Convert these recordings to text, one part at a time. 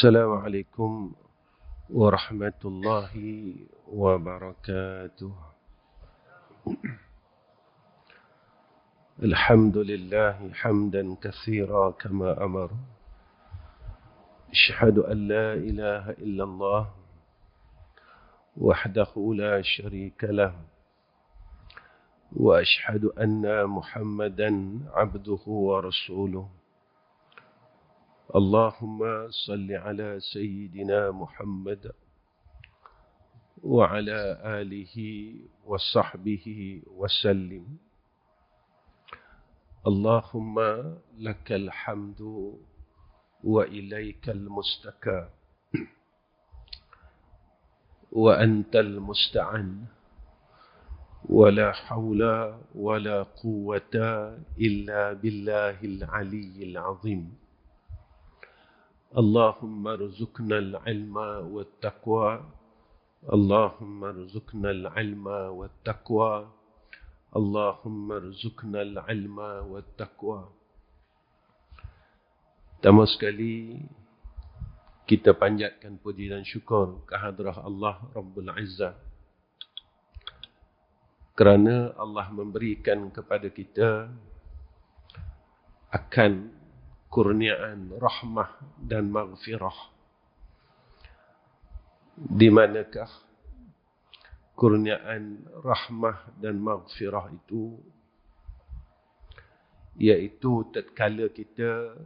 السلام عليكم ورحمة الله وبركاته. الحمد لله حمدا كثيرا كما أمر. أشهد أن لا إله إلا الله وحده لا شريك له، وأشهد أن محمدا عبده ورسوله. اللهم صل على سيدنا محمد وعلى آله وصحبه وسلم. اللهم لك الحمد وإليك المستكى وأنت المستعان، ولا حول ولا قوة إلا بالله العلي العظيم. اللهم ارزقنا العلم والتقوى، اللهم ارزقنا العلم والتقوى، اللهم ارزقنا العلم والتقوى. Pertama sekali kita panjatkan puji dan syukur kehadrat Allah Rabbul Izzah kerana Allah memberikan kepada kita akan kurniaan rahmah dan maghfirah. Di manakah kurniaan rahmah dan maghfirah itu? Iaitu tatkala kita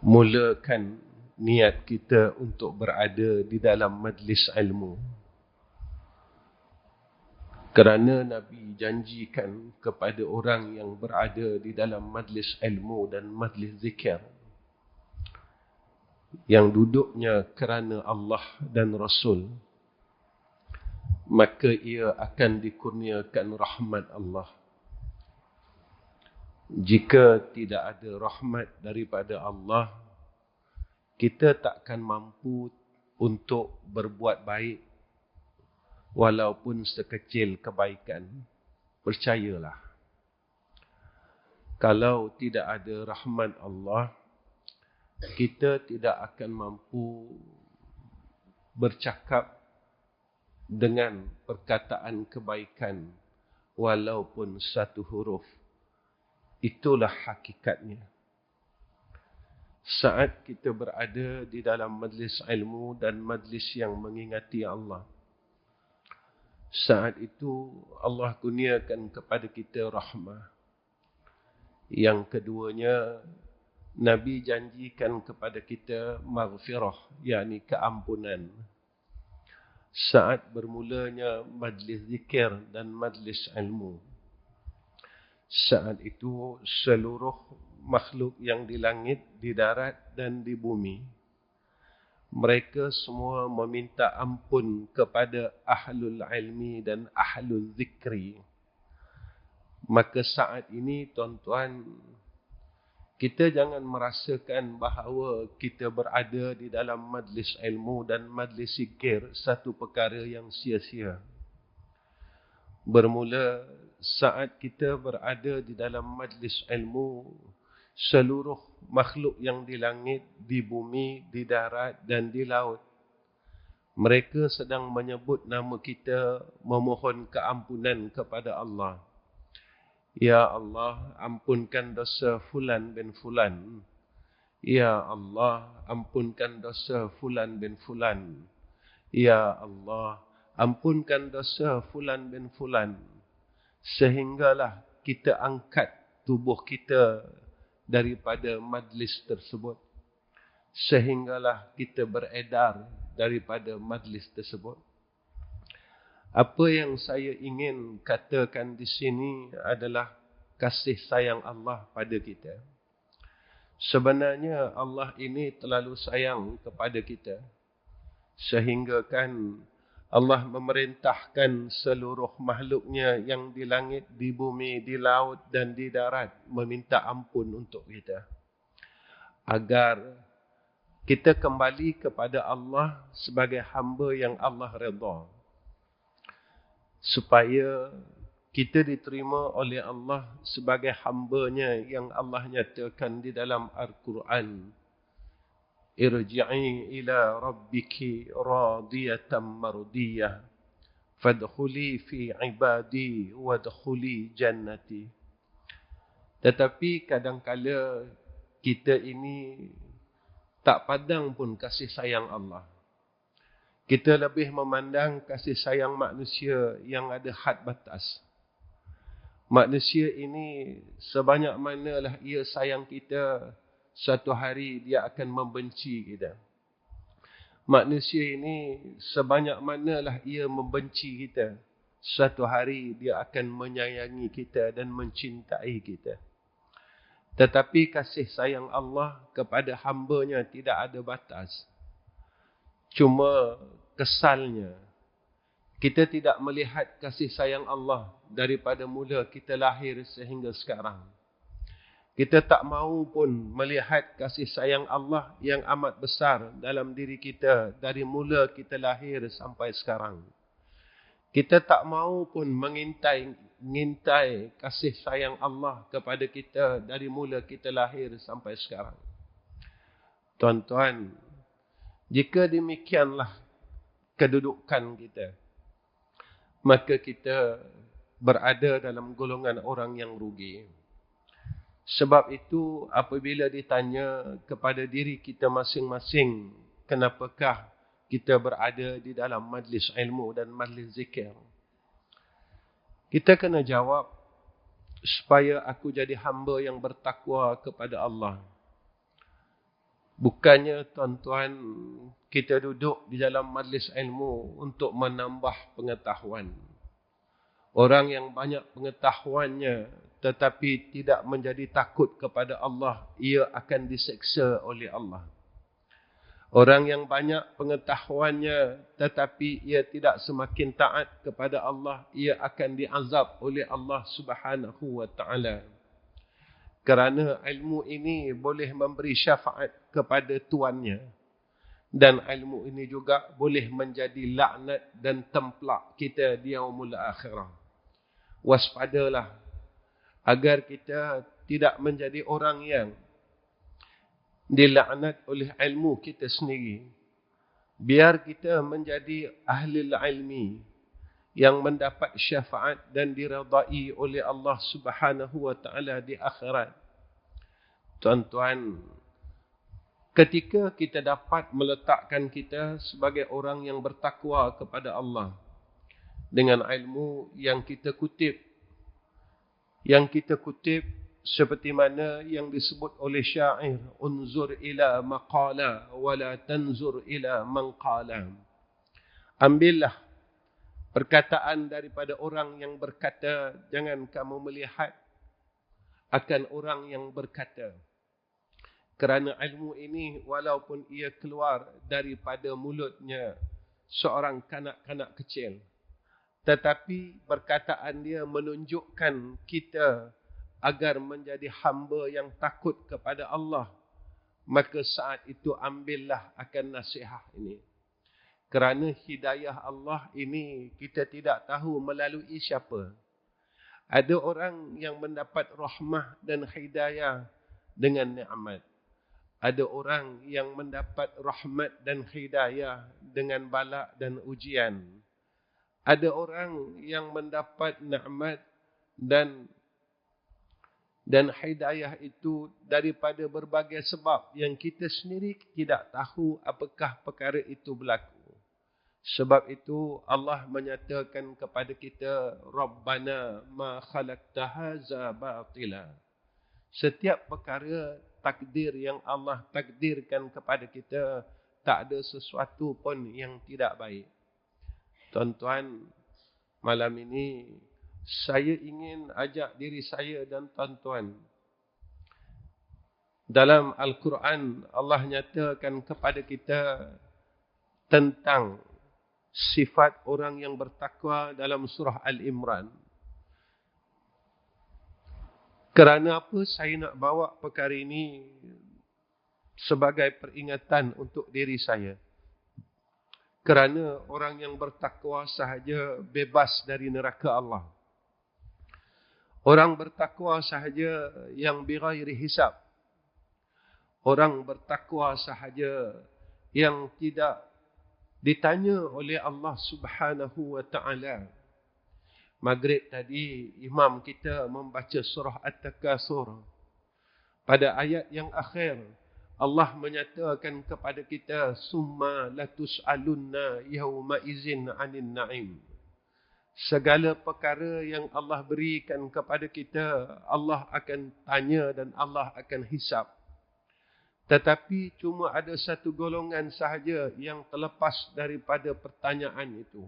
mulakan niat kita untuk berada di dalam majlis ilmu. Kerana Nabi janjikan kepada orang yang berada di dalam majlis ilmu dan majlis zikir, yang duduknya kerana Allah dan Rasul, maka ia akan dikurniakan rahmat Allah. Jika tidak ada rahmat daripada Allah, kita takkan mampu untuk berbuat baik walaupun sekecil kebaikan. Percayalah, kalau tidak ada rahmat Allah, kita tidak akan mampu bercakap dengan perkataan kebaikan walaupun satu huruf. Itulah hakikatnya. Saat kita berada di dalam majlis ilmu dan majlis yang mengingati Allah, saat itu Allah kurniakan kepada kita rahmah. Yang keduanya, Nabi janjikan kepada kita maghfirah, yakni keampunan. Saat bermulanya majlis zikir dan majlis ilmu, saat itu seluruh makhluk yang di langit, di darat dan di bumi, mereka semua meminta ampun kepada ahlul ilmi dan ahlul zikri. Maka saat ini, tuan-tuan, kita jangan merasakan bahawa kita berada di dalam majlis ilmu dan majlis zikir satu perkara yang sia-sia. Bermula saat kita berada di dalam majlis ilmu, seluruh makhluk yang di langit, di bumi, di darat dan di laut, mereka sedang menyebut nama kita, memohon keampunan kepada Allah. Ya Allah, ampunkan dosa fulan bin fulan. Ya Allah, ampunkan dosa fulan bin fulan. Ya Allah, ampunkan dosa fulan bin fulan. Sehinggalah kita angkat tubuh kita daripada majlis tersebut. Sehinggalah kita beredar daripada majlis tersebut. Apa yang saya ingin katakan di sini adalah kasih sayang Allah pada kita. Sebenarnya Allah ini terlalu sayang kepada kita, sehingga kan Allah memerintahkan seluruh makhluknya yang di langit, di bumi, di laut dan di darat meminta ampun untuk kita, agar kita kembali kepada Allah sebagai hamba yang Allah redha, supaya kita diterima oleh Allah sebagai hamba-Nya yang Allah nyatakan di dalam Al-Quran irji'i ila rabbiki radiyatan mardiyah fadkhuli fi ibadi wadkhuli jannati. Tetapi kadangkala kita ini tak pandang pun kasih sayang Allah. Kita lebih memandang kasih sayang manusia yang ada had batas. Manusia ini sebanyak manalah ia sayang kita, suatu hari dia akan membenci kita. Manusia ini sebanyak manalah ia membenci kita, suatu hari dia akan menyayangi kita dan mencintai kita. Tetapi kasih sayang Allah kepada hamba-Nya tidak ada batas. Cuma kesalnya, kita tidak melihat kasih sayang Allah daripada mula kita lahir sehingga sekarang. Kita tak mahu pun melihat kasih sayang Allah yang amat besar dalam diri kita dari mula kita lahir sampai sekarang. Kita tak mahu pun mengintai kasih sayang Allah kepada kita dari mula kita lahir sampai sekarang. Tuan-tuan, jika demikianlah kedudukan kita, maka kita berada dalam golongan orang yang rugi. Sebab itu, apabila ditanya kepada diri kita masing-masing, kenapakah kita berada di dalam majlis ilmu dan majlis zikir? Kita kena jawab, supaya aku jadi hamba yang bertakwa kepada Allah. Bukannya, tuan-tuan, kita duduk di dalam majlis ilmu untuk menambah pengetahuan. Orang yang banyak pengetahuannya tetapi tidak menjadi takut kepada Allah, ia akan diseksa oleh Allah. Orang yang banyak pengetahuannya tetapi ia tidak semakin taat kepada Allah, ia akan diazab oleh Allah Subhanahu wa taala. Kerana ilmu ini boleh memberi syafaat kepada tuannya, dan ilmu ini juga boleh menjadi laknat dan templak kita di yaumul akhirah. Waspadalah agar kita tidak menjadi orang yang dilaknat oleh ilmu kita sendiri. Biar kita menjadi ahli ilmi yang mendapat syafaat dan diridai oleh Allah Subhanahu wa taala di akhirat. Tuan-tuan, ketika kita dapat meletakkan kita sebagai orang yang bertakwa kepada Allah dengan ilmu yang kita kutip, seperti mana yang disebut oleh syair, unzur ila maqala wala tanzur ila man qala. Ambillah perkataan daripada orang yang berkata, jangan kamu melihat akan orang yang berkata. Kerana ilmu ini walaupun ia keluar daripada mulutnya seorang kanak-kanak kecil, tetapi perkataan dia menunjukkan kita agar menjadi hamba yang takut kepada Allah. Maka saat itu ambillah akan nasihat ini. Kerana hidayah Allah ini kita tidak tahu melalui siapa. Ada orang yang mendapat rahmah dan hidayah dengan nikmat. Ada orang yang mendapat rahmat dan hidayah dengan bala dan ujian. Ada orang yang mendapat nikmat dan hidayah itu daripada berbagai sebab yang kita sendiri tidak tahu apakah perkara itu berlaku. Sebab itu Allah menyatakan kepada kita, Rabbana ma khalaqta hadza batila. Setiap perkara takdir yang Allah takdirkan kepada kita, tak ada sesuatu pun yang tidak baik. Tuan-tuan, malam ini saya ingin ajak diri saya dan tuan-tuan. Dalam Al-Quran, Allah nyatakan kepada kita tentang sifat orang yang bertakwa dalam surah Al-Imran. Kerana apa saya nak bawa perkara ini sebagai peringatan untuk diri saya? Kerana orang yang bertakwa sahaja bebas dari neraka Allah. Orang bertakwa sahaja yang bighairi hisab. orang bertakwa sahaja yang tidak ditanya oleh Allah Subhanahu wa taala. Maghrib tadi imam kita membaca surah At-Takasur. Pada ayat yang akhir Allah menyatakan kepada kita, summa latus'alunna yauma izin 'anil na'im. Segala perkara yang Allah berikan kepada kita, Allah akan tanya dan Allah akan hisap. Tetapi cuma ada satu golongan sahaja yang terlepas daripada pertanyaan itu.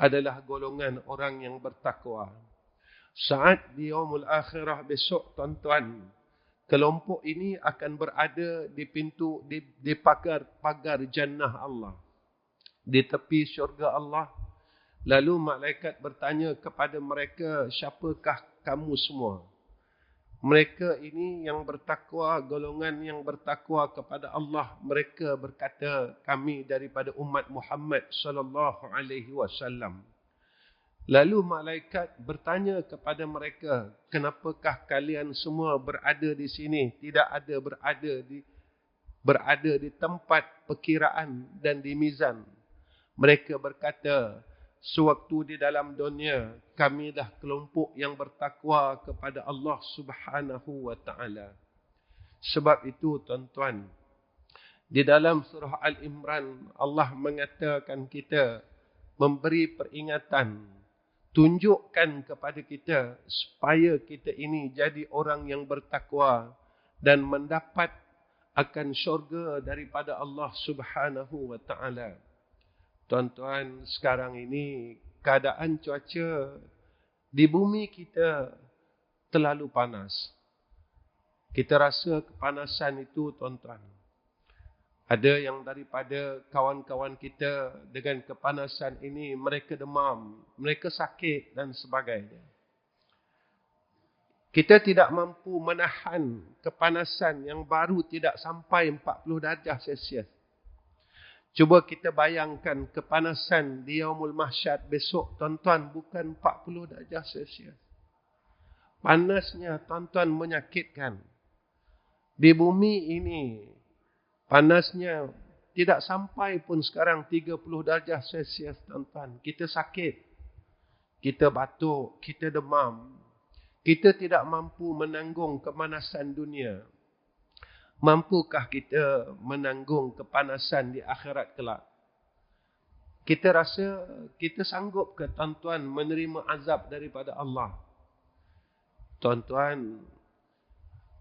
Adalah golongan orang yang bertakwa. Saat di yaumul akhirah besok, tuan-tuan, kelompok ini akan berada di pintu, di pagar jannah Allah. Di tepi syurga Allah. Lalu malaikat bertanya kepada mereka, siapakah kamu semua? Mereka ini yang bertakwa, golongan yang bertakwa kepada Allah. Mereka berkata, kami daripada umat Muhammad sallallahu alaihi wasallam. Lalu malaikat bertanya kepada mereka, kenapakah kalian semua berada di sini? Tidak ada berada di tempat perkiraan dan di mizan. Mereka berkata, sewaktu di dalam dunia, kami dah kelompok yang bertakwa kepada Allah Subhanahu wa ta'ala. Sebab itu, tuan-tuan, di dalam surah Al-Imran, Allah mengatakan kita, memberi peringatan, tunjukkan kepada kita, supaya kita ini jadi orang yang bertakwa, dan mendapat akan syurga daripada Allah Subhanahu wa ta'ala. Tuan-tuan, sekarang ini keadaan cuaca di bumi kita terlalu panas. Kita rasa kepanasan itu, tuan-tuan. Ada yang daripada kawan-kawan kita dengan kepanasan ini, mereka demam, mereka sakit dan sebagainya. Kita tidak mampu menahan kepanasan yang baru tidak sampai 40 darjah Celsius. Cuba kita bayangkan kepanasan di Yaumul Mahsyar besok, tuan-tuan, bukan 40 darjah Celsius. Panasnya, tuan-tuan, menyakitkan. Di bumi ini, panasnya tidak sampai pun sekarang 30 darjah Celsius, tuan-tuan. Kita sakit, kita batuk, kita demam. Kita tidak mampu menanggung kepanasan dunia. Mampukah kita menanggung kepanasan di akhirat kelak? Kita rasa kita sanggup ke, tuan-tuan, menerima azab daripada Allah? Tuan-tuan,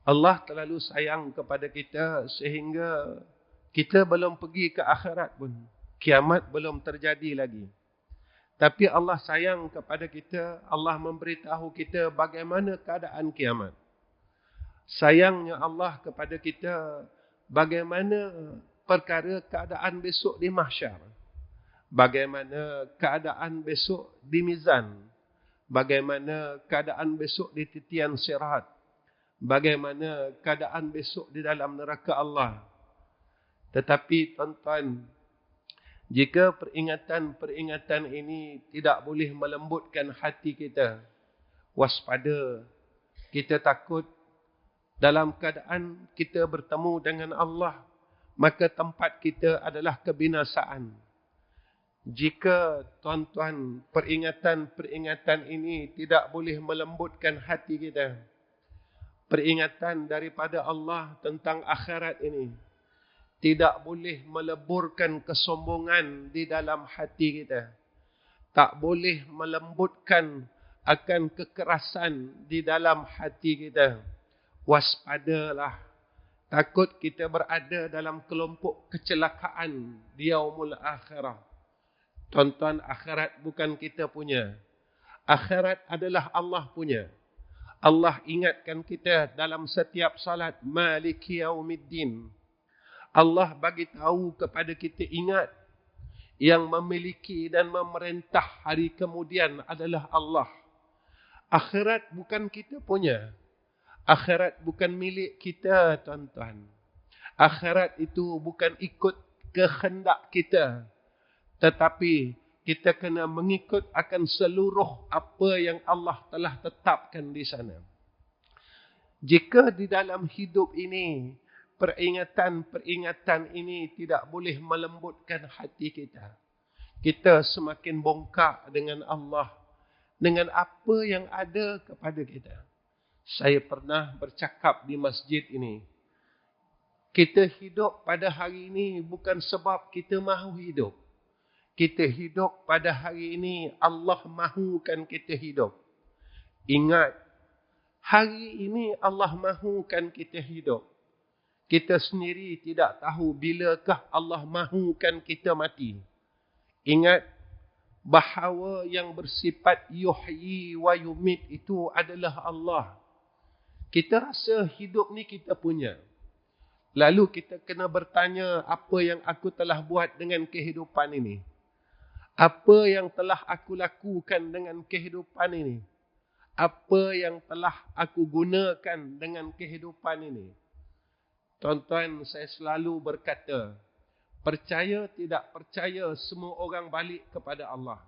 Allah terlalu sayang kepada kita sehingga kita belum pergi ke akhirat pun. Kiamat belum terjadi lagi. Tapi Allah sayang kepada kita, Allah memberitahu kita bagaimana keadaan kiamat. Sayangnya Allah kepada kita, bagaimana perkara keadaan besok di mahsyar. Bagaimana keadaan besok di mizan. Bagaimana keadaan besok di titian sirat. Bagaimana keadaan besok di dalam neraka Allah. Tetapi, tuan-tuan, jika peringatan-peringatan ini tidak boleh melembutkan hati kita, waspada, kita takut dalam keadaan kita bertemu dengan Allah, maka tempat kita adalah kebinasaan. Jika, tuan-tuan, peringatan-peringatan ini tidak boleh melembutkan hati kita, peringatan daripada Allah tentang akhirat ini tidak boleh meleburkan kesombongan di dalam hati kita, tak boleh melembutkan akan kekerasan di dalam hati kita. Waspadalah, takut kita berada dalam kelompok kecelakaan di yaumul akhirah. Tuan-tuan, akhirat bukan kita punya. Akhirat adalah Allah punya. Allah ingatkan kita dalam setiap salat, Maliki Yaumiddin. Allah bagi tahu kepada kita, ingat, yang memiliki dan memerintah hari kemudian adalah Allah. Akhirat bukan kita punya. Akhirat bukan milik kita, tuan-tuan. Akhirat itu bukan ikut kehendak kita. Tetapi kita kena mengikut akan seluruh apa yang Allah telah tetapkan di sana. Jika di dalam hidup ini peringatan-peringatan ini tidak boleh melembutkan hati kita. Kita semakin bongkak dengan Allah, dengan apa yang ada kepada kita. Saya pernah bercakap di masjid ini. Kita hidup pada hari ini bukan sebab kita mahu hidup. Kita hidup pada hari ini, Allah mahukan kita hidup. Ingat, hari ini Allah mahukan kita hidup. Kita sendiri tidak tahu bilakah Allah mahukan kita mati. Ingat, bahawa yang bersifat yuhyi wa yumit itu adalah Allah. Kita rasa hidup ni kita punya. Lalu kita kena bertanya, apa yang aku telah buat dengan kehidupan ini? Apa yang telah aku lakukan dengan kehidupan ini? Apa yang telah aku gunakan dengan kehidupan ini? Tuan-tuan, saya selalu berkata, percaya tidak percaya, semua orang balik kepada Allah.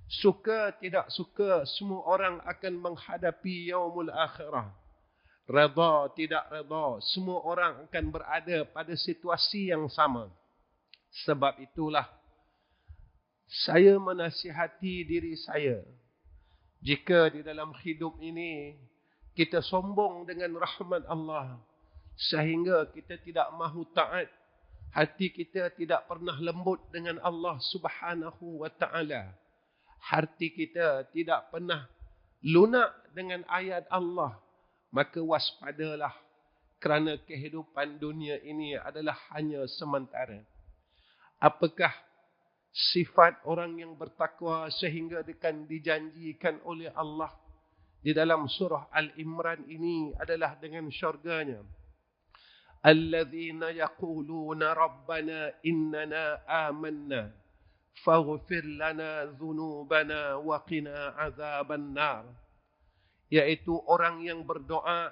Suka tidak suka, semua orang akan menghadapi yaumul akhirah. Redha tidak redha, semua orang akan berada pada situasi yang sama. Sebab itulah, saya menasihati diri saya, jika di dalam hidup ini kita sombong dengan rahmat Allah, sehingga kita tidak mahu taat, hati kita tidak pernah lembut dengan Allah Subhanahu wa ta'ala, hati kita tidak pernah lunak dengan ayat Allah, maka waspadalah, kerana kehidupan dunia ini adalah hanya sementara. Apakah sifat orang yang bertakwa sehingga akan dijanjikan oleh Allah di dalam surah Al-Imran ini adalah dengan syurganya? Alladzina yaquluna rabbana innana amanna faghfir lana dhunubana wa qina azaban nar. Iaitu orang yang berdoa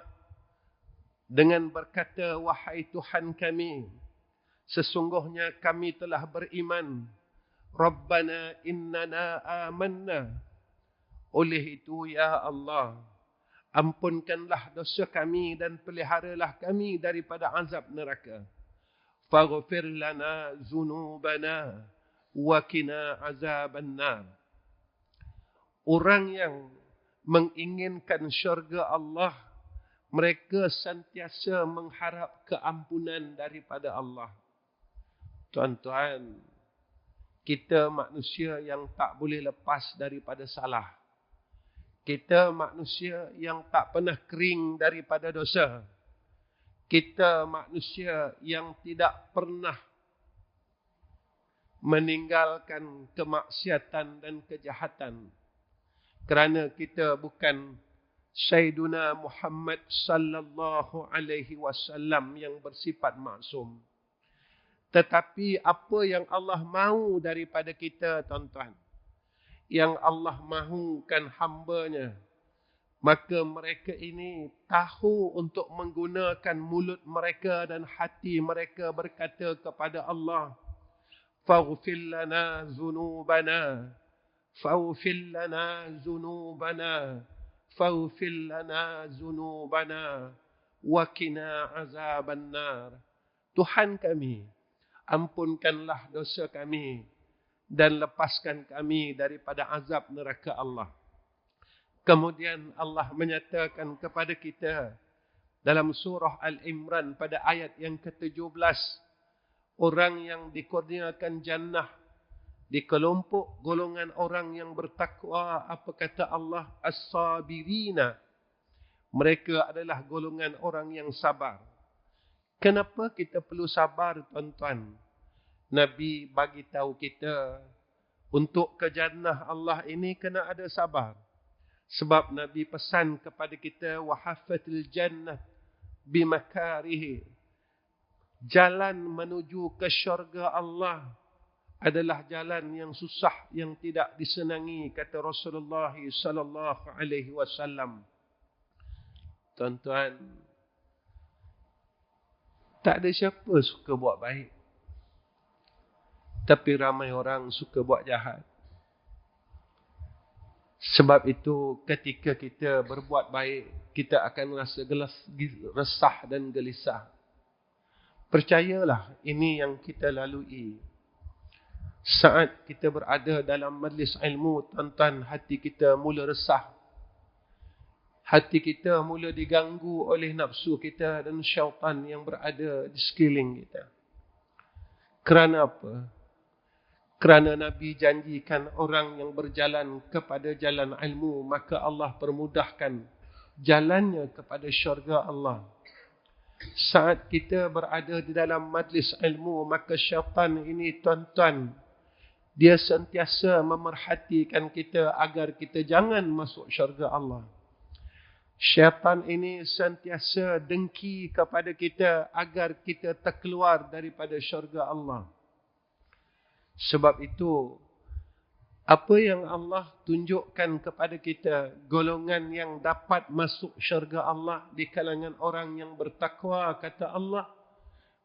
dengan berkata, wahai Tuhan kami, sesungguhnya kami telah beriman. Rabbana innana amanna. Oleh itu, ya Allah, ampunkanlah dosa kami dan peliharalah kami daripada azab neraka. Faghfir lana zunubana wa qina azaban nar. Orang yang menginginkan syurga Allah, mereka sentiasa mengharap keampunan daripada Allah. Tuan-tuan, kita manusia yang tak boleh lepas daripada salah. Kita manusia yang tak pernah kering daripada dosa. Kita manusia yang tidak pernah meninggalkan kemaksiatan dan kejahatan. Kerana kita bukan Sayyiduna Muhammad sallallahu alaihi wasallam yang bersifat maksum. Tetapi apa yang Allah mahu daripada kita, tuan-tuan, yang Allah mahukan hamba-Nya, maka mereka ini tahu untuk menggunakan mulut mereka dan hati mereka berkata kepada Allah, faghfir lana dhunubana, faghfir lana dhunubana, faghfir lana dhunubana, wa qina azaban nar. Tuhan kami, ampunkanlah dosa kami dan lepaskan kami daripada azab neraka Allah. Kemudian Allah menyatakan kepada kita dalam surah Al-Imran pada ayat yang ke-17, orang yang dikurniakan jannah di kelompok golongan orang yang bertakwa, apa kata Allah? As-sabirina. Mereka adalah golongan orang yang sabar. Kenapa kita perlu sabar, tuan-tuan? Nabi bagi tahu kita, untuk ke jannah Allah ini kena ada sabar. Sebab Nabi pesan kepada kita, wahafatil jannah bimakarihi. Jalan menuju ke syurga Allah adalah jalan yang susah, yang tidak disenangi, kata Rasulullah sallallahu alaihi wasallam. Tuan-tuan, tak ada siapa suka buat baik. Tapi ramai orang suka buat jahat. Sebab itu ketika kita berbuat baik, kita akan rasa resah dan gelisah. Percayalah, ini yang kita lalui. Saat kita berada dalam majlis ilmu, tuan-tuan, hati kita mula resah. Hati kita mula diganggu oleh nafsu kita dan syaitan yang berada di sekeliling kita. Kerana apa? Kerana Nabi janjikan orang yang berjalan kepada jalan ilmu, maka Allah permudahkan jalannya kepada syurga Allah. Saat kita berada di dalam majlis ilmu, maka syaitan ini, tuan-tuan, dia sentiasa memerhatikan kita agar kita jangan masuk syurga Allah. Syaitan ini sentiasa dengki kepada kita agar kita terkeluar daripada syurga Allah. Sebab itu, apa yang Allah tunjukkan kepada kita, golongan yang dapat masuk syurga Allah di kalangan orang yang bertakwa, kata Allah,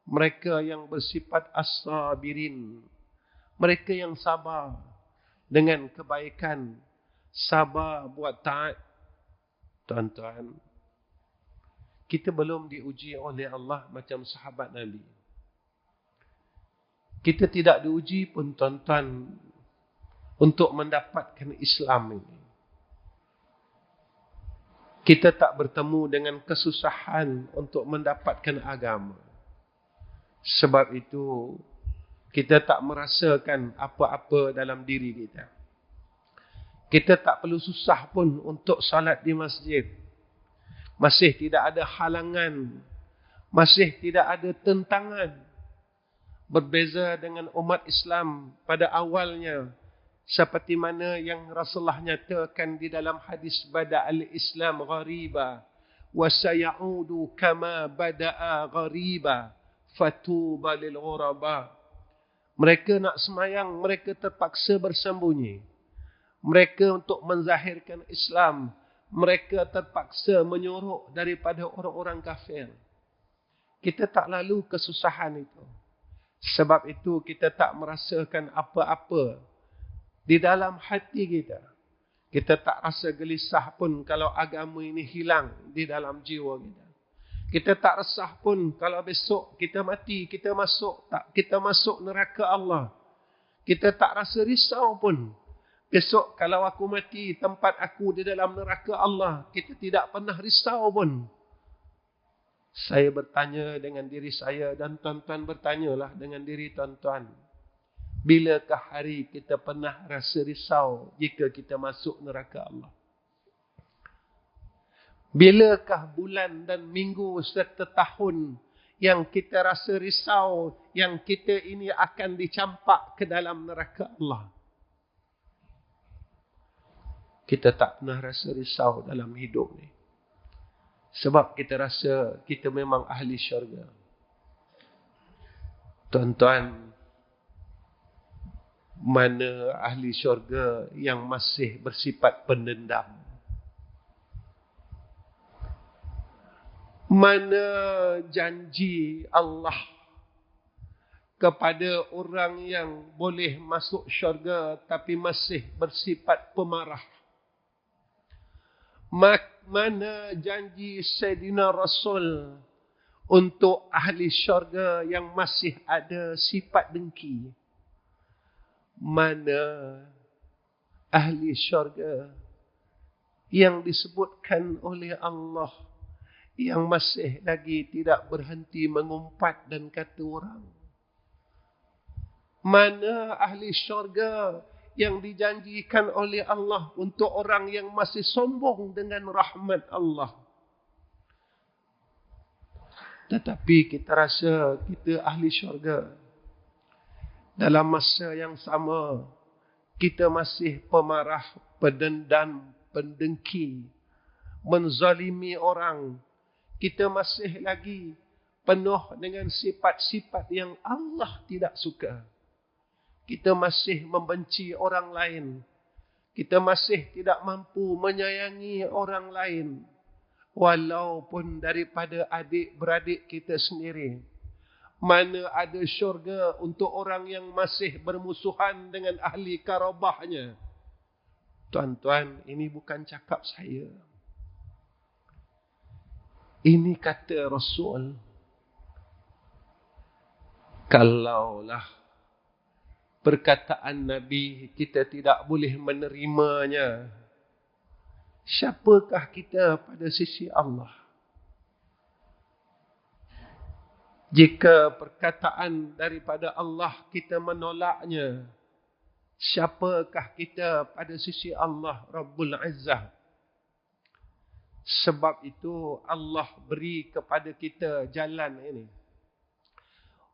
mereka yang bersifat as-sabirin. Mereka yang sabar dengan kebaikan, sabar buat taat. Tuan-tuan, kita belum diuji oleh Allah macam sahabat Nabi. Kita tidak diuji pun, tuan-tuan, untuk mendapatkan Islam ini. Kita tak bertemu dengan kesusahan untuk mendapatkan agama. Sebab itu, kita tak merasakan apa-apa dalam diri kita. Kita tak perlu susah pun untuk salat di masjid. Masih tidak ada halangan. Masih tidak ada tentangan. Berbeza dengan umat Islam pada awalnya. Seperti mana yang Rasulullah nyatakan di dalam hadis, bada al-Islam ghariba. Wa sayaudu kama bada'a ghariba. Fatuba lil ghuraba. Mereka nak semayang, mereka terpaksa bersembunyi. Mereka untuk menzahirkan Islam, mereka terpaksa menyorok daripada orang-orang kafir. Kita tak lalu kesusahan itu. Sebab itu kita tak merasakan apa-apa di dalam hati kita. Kita tak rasa gelisah pun kalau agama ini hilang di dalam jiwa kita. Kita tak resah pun kalau besok kita mati, kita masuk neraka Allah. Kita tak rasa risau pun. Besok kalau aku mati, tempat aku di dalam neraka Allah. Kita tidak pernah risau pun. Saya bertanya dengan diri saya dan tuan-tuan bertanyalah dengan diri tuan-tuan. Bilakah hari kita pernah rasa risau jika kita masuk neraka Allah? Bilakah bulan dan minggu serta tahun yang kita rasa risau, yang kita ini akan dicampak ke dalam neraka Allah? Kita tak pernah rasa risau dalam hidup ni. Sebab kita rasa kita memang ahli syurga. Tuan-tuan, mana ahli syurga yang masih bersifat pendendam? Mana janji Allah kepada orang yang boleh masuk syurga tapi masih bersifat pemarah? Mana janji Sayyidina Rasul untuk ahli syurga yang masih ada sifat dengki? Mana ahli syurga yang disebutkan oleh Allah yang masih lagi tidak berhenti mengumpat dan kata orang? Mana ahli syurga yang dijanjikan oleh Allah untuk orang yang masih sombong dengan rahmat Allah? Tetapi kita rasa kita ahli syurga. Dalam masa yang sama, kita masih pemarah, pendendam, pendengki, menzalimi orang. Kita masih lagi penuh dengan sifat-sifat yang Allah tidak suka. Kita masih membenci orang lain. Kita masih tidak mampu menyayangi orang lain. Walaupun daripada adik-beradik kita sendiri. Mana ada syurga untuk orang yang masih bermusuhan dengan ahli karabahnya. Tuan-tuan, ini bukan cakap saya. Ini kata Rasul. Kalaulah perkataan Nabi kita tidak boleh menerimanya, siapakah kita pada sisi Allah? Jika perkataan daripada Allah kita menolaknya, siapakah kita pada sisi Allah Rabbul Izzah? Sebab itu Allah beri kepada kita jalan ini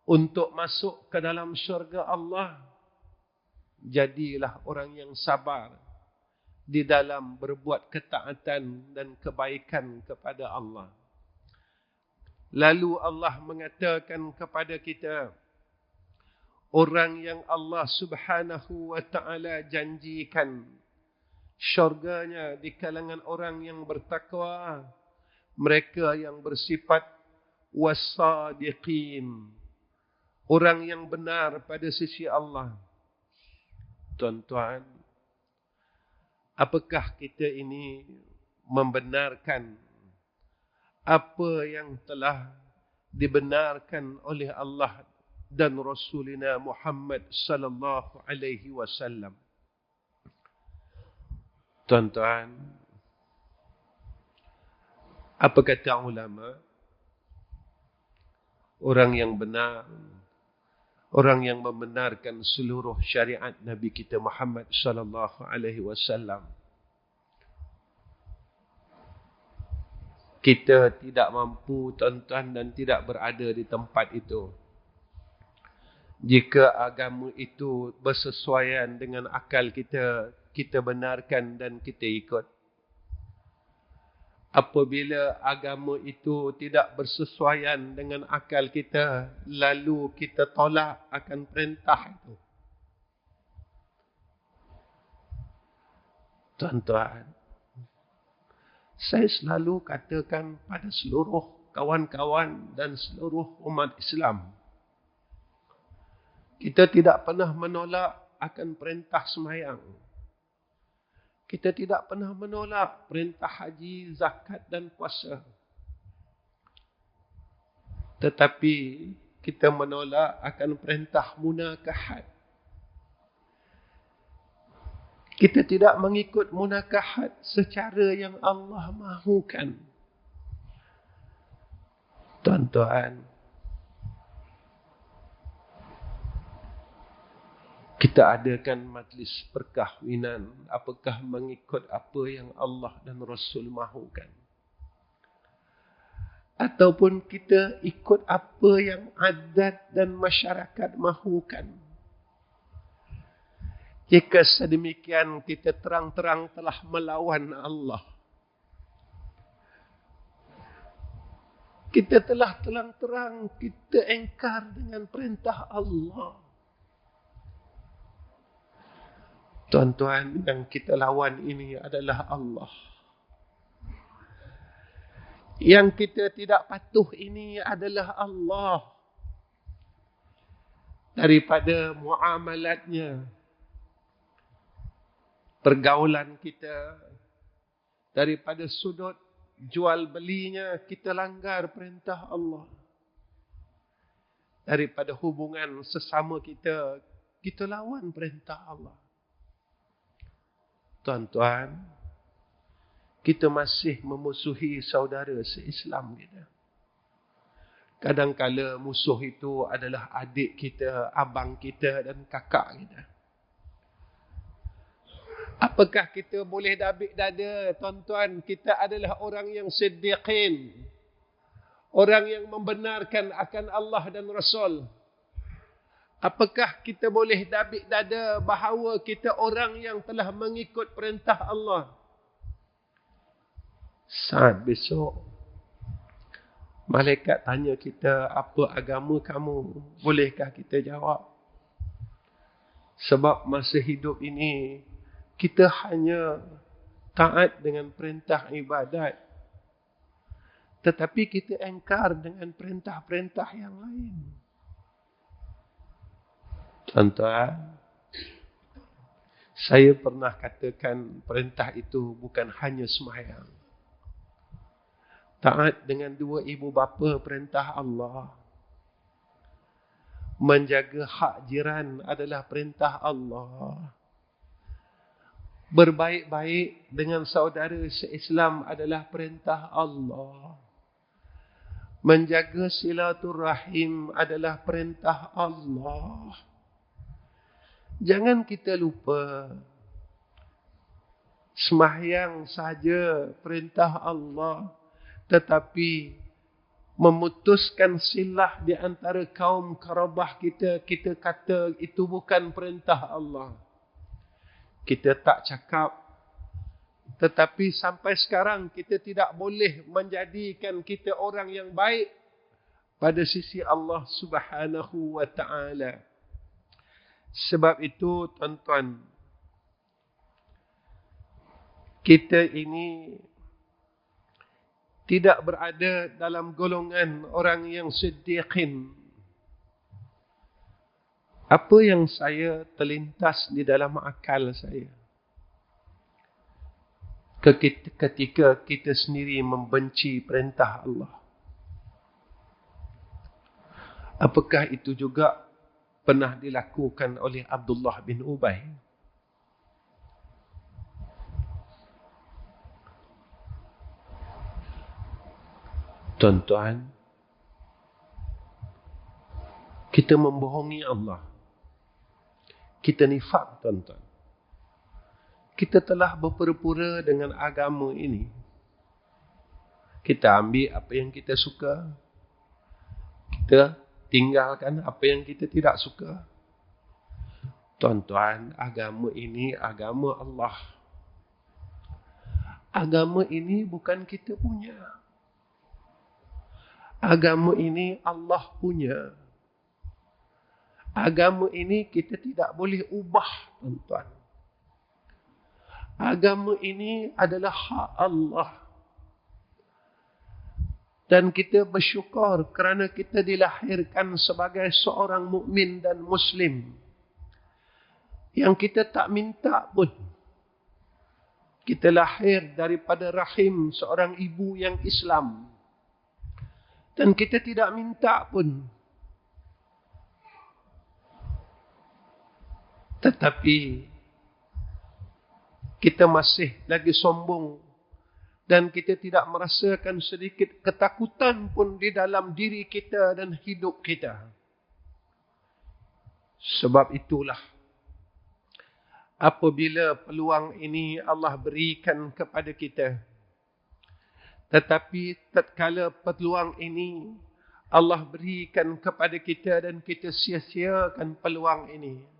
untuk masuk ke dalam syurga Allah. Jadilah orang yang sabar di dalam berbuat ketaatan dan kebaikan kepada Allah. Lalu Allah mengatakan kepada kita, orang yang Allah Subhanahu wa ta'ala janjikan syurganya di kalangan orang yang bertakwa, mereka yang bersifat wasadiqin, orang yang benar pada sisi Allah. Tuan-tuan, apakah kita ini membenarkan apa yang telah dibenarkan oleh Allah dan Rasulina Muhammad sallallahu alaihi wasallam? Tuan-tuan, apa kata ulama? Orang yang benar, orang yang membenarkan seluruh syariat Nabi kita Muhammad sallallahu alaihi wasallam. Kita tidak mampu, tuan-tuan, dan tidak berada di tempat itu jika agama itu bersesuaian dengan akal kita, kita benarkan dan kita ikut. Apabila agama itu tidak bersesuaian dengan akal kita, lalu kita tolak akan perintah itu. Tuan-tuan, saya selalu katakan pada seluruh kawan-kawan dan seluruh umat Islam, kita tidak pernah menolak akan perintah sembahyang. Kita tidak pernah menolak perintah haji, zakat dan puasa. Tetapi kita menolak akan perintah munakahat. Kita tidak mengikut munakahat secara yang Allah mahukan. Tuan-tuan, kita adakan majlis perkahwinan, apakah mengikut apa yang Allah dan Rasul mahukan? Ataupun kita ikut apa yang adat dan masyarakat mahukan? Jika sedemikian, kita terang-terang telah melawan Allah. Kita telah terang-terang kita engkar dengan perintah Allah. Tuan-tuan, yang kita lawan ini adalah Allah. Yang kita tidak patuh ini adalah Allah. Daripada muamalatnya, pergaulan kita, daripada sudut jual belinya, kita langgar perintah Allah. Daripada hubungan sesama kita, kita lawan perintah Allah. Tuan-tuan, kita masih memusuhi saudara se-Islam kita. Kadang-kala musuh itu adalah adik kita, abang kita dan kakak kita. Apakah kita boleh dabik dada, tuan-tuan? Kita adalah orang yang siddiqin, orang yang membenarkan akan Allah dan Rasul. Apakah kita boleh dabik dada bahawa kita orang yang telah mengikut perintah Allah? Saat besok, malaikat tanya kita, apa agama kamu? Bolehkah kita jawab? Sebab masa hidup ini, kita hanya taat dengan perintah ibadat. Tetapi kita engkar dengan perintah-perintah yang lain. Tuan-tuan, saya pernah katakan perintah itu bukan hanya sembahyang. Taat dengan dua ibu bapa perintah Allah. Menjaga hak jiran adalah perintah Allah. Berbaik-baik dengan saudara se-Islam adalah perintah Allah. Menjaga silaturahim adalah perintah Allah. Jangan kita lupa, sembahyang saja perintah Allah, tetapi memutuskan silah di antara kaum karabah kita, kita kata itu bukan perintah Allah. Kita tak cakap, tetapi sampai sekarang kita tidak boleh menjadikan kita orang yang baik pada sisi Allah Subhanahu wa ta'ala. Sebab itu, tuan-tuan, kita ini tidak berada dalam golongan orang yang siddiqin. Apa yang saya terlintas di dalam akal saya ketika kita sendiri membenci perintah Allah? Apakah itu juga pernah dilakukan oleh Abdullah bin Ubay? Tuan-tuan, kita membohongi Allah. Kita nifak, tuan-tuan. Kita telah berpura-pura dengan agama ini. Kita ambil apa yang kita suka. Kita tinggalkan apa yang kita tidak suka. Tuan-tuan, agama ini agama Allah. Agama ini bukan kita punya. Agama ini Allah punya. Agama ini kita tidak boleh ubah, tuan-tuan. Agama ini adalah hak Allah. Dan kita bersyukur kerana kita dilahirkan sebagai seorang mukmin dan Muslim. Yang kita tak minta pun. Kita lahir daripada rahim seorang ibu yang Islam. Dan kita tidak minta pun. Tetapi kita masih lagi sombong. Dan kita tidak merasakan sedikit ketakutan pun di dalam diri kita dan hidup kita. Sebab itulah, apabila peluang ini Allah berikan kepada kita, tetapi tatkala peluang ini Allah berikan kepada kita dan kita sia-siakan peluang ini,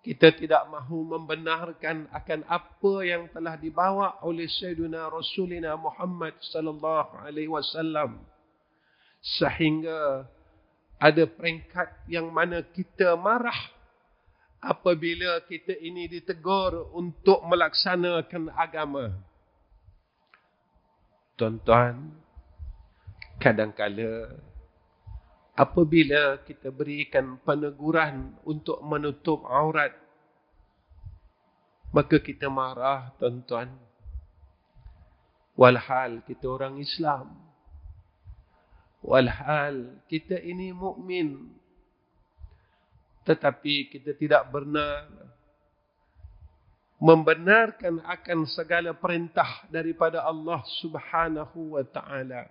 kita tidak mahu membenarkan akan apa yang telah dibawa oleh Sayyidina Rasulina Muhammad sallallahu alaihi wasallam, sehingga ada peringkat yang mana kita marah apabila kita ini ditegur untuk melaksanakan agama. Tuan-tuan, kadang-kala apabila kita berikan peneguran untuk menutup aurat, maka kita marah, tuan-tuan. Walhal kita orang Islam. Walhal kita ini mukmin. Tetapi kita tidak benar membenarkan akan segala perintah daripada Allah Subhanahu wa ta'ala.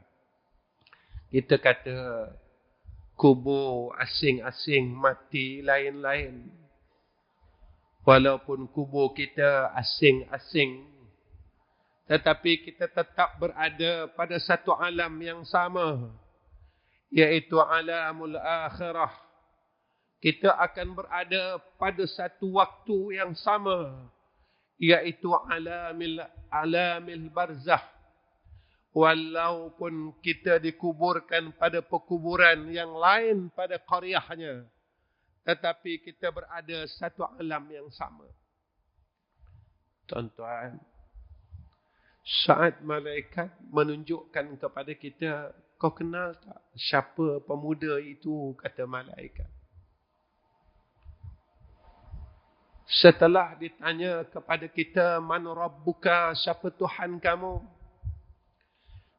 Kita kata kubur asing-asing mati lain-lain. Walaupun kubur kita asing-asing, tetapi kita tetap berada pada satu alam yang sama, iaitu alamul akhirah. Kita akan berada pada satu waktu yang sama, iaitu alamil barzah. Walaupun kita dikuburkan pada perkuburan yang lain pada qaryahnya, tetapi kita berada satu alam yang sama. Tuan-tuan, saat malaikat menunjukkan kepada kita, kau kenal tak siapa pemuda itu, kata malaikat. Setelah ditanya kepada kita, man rabbuka, siapa Tuhan kamu?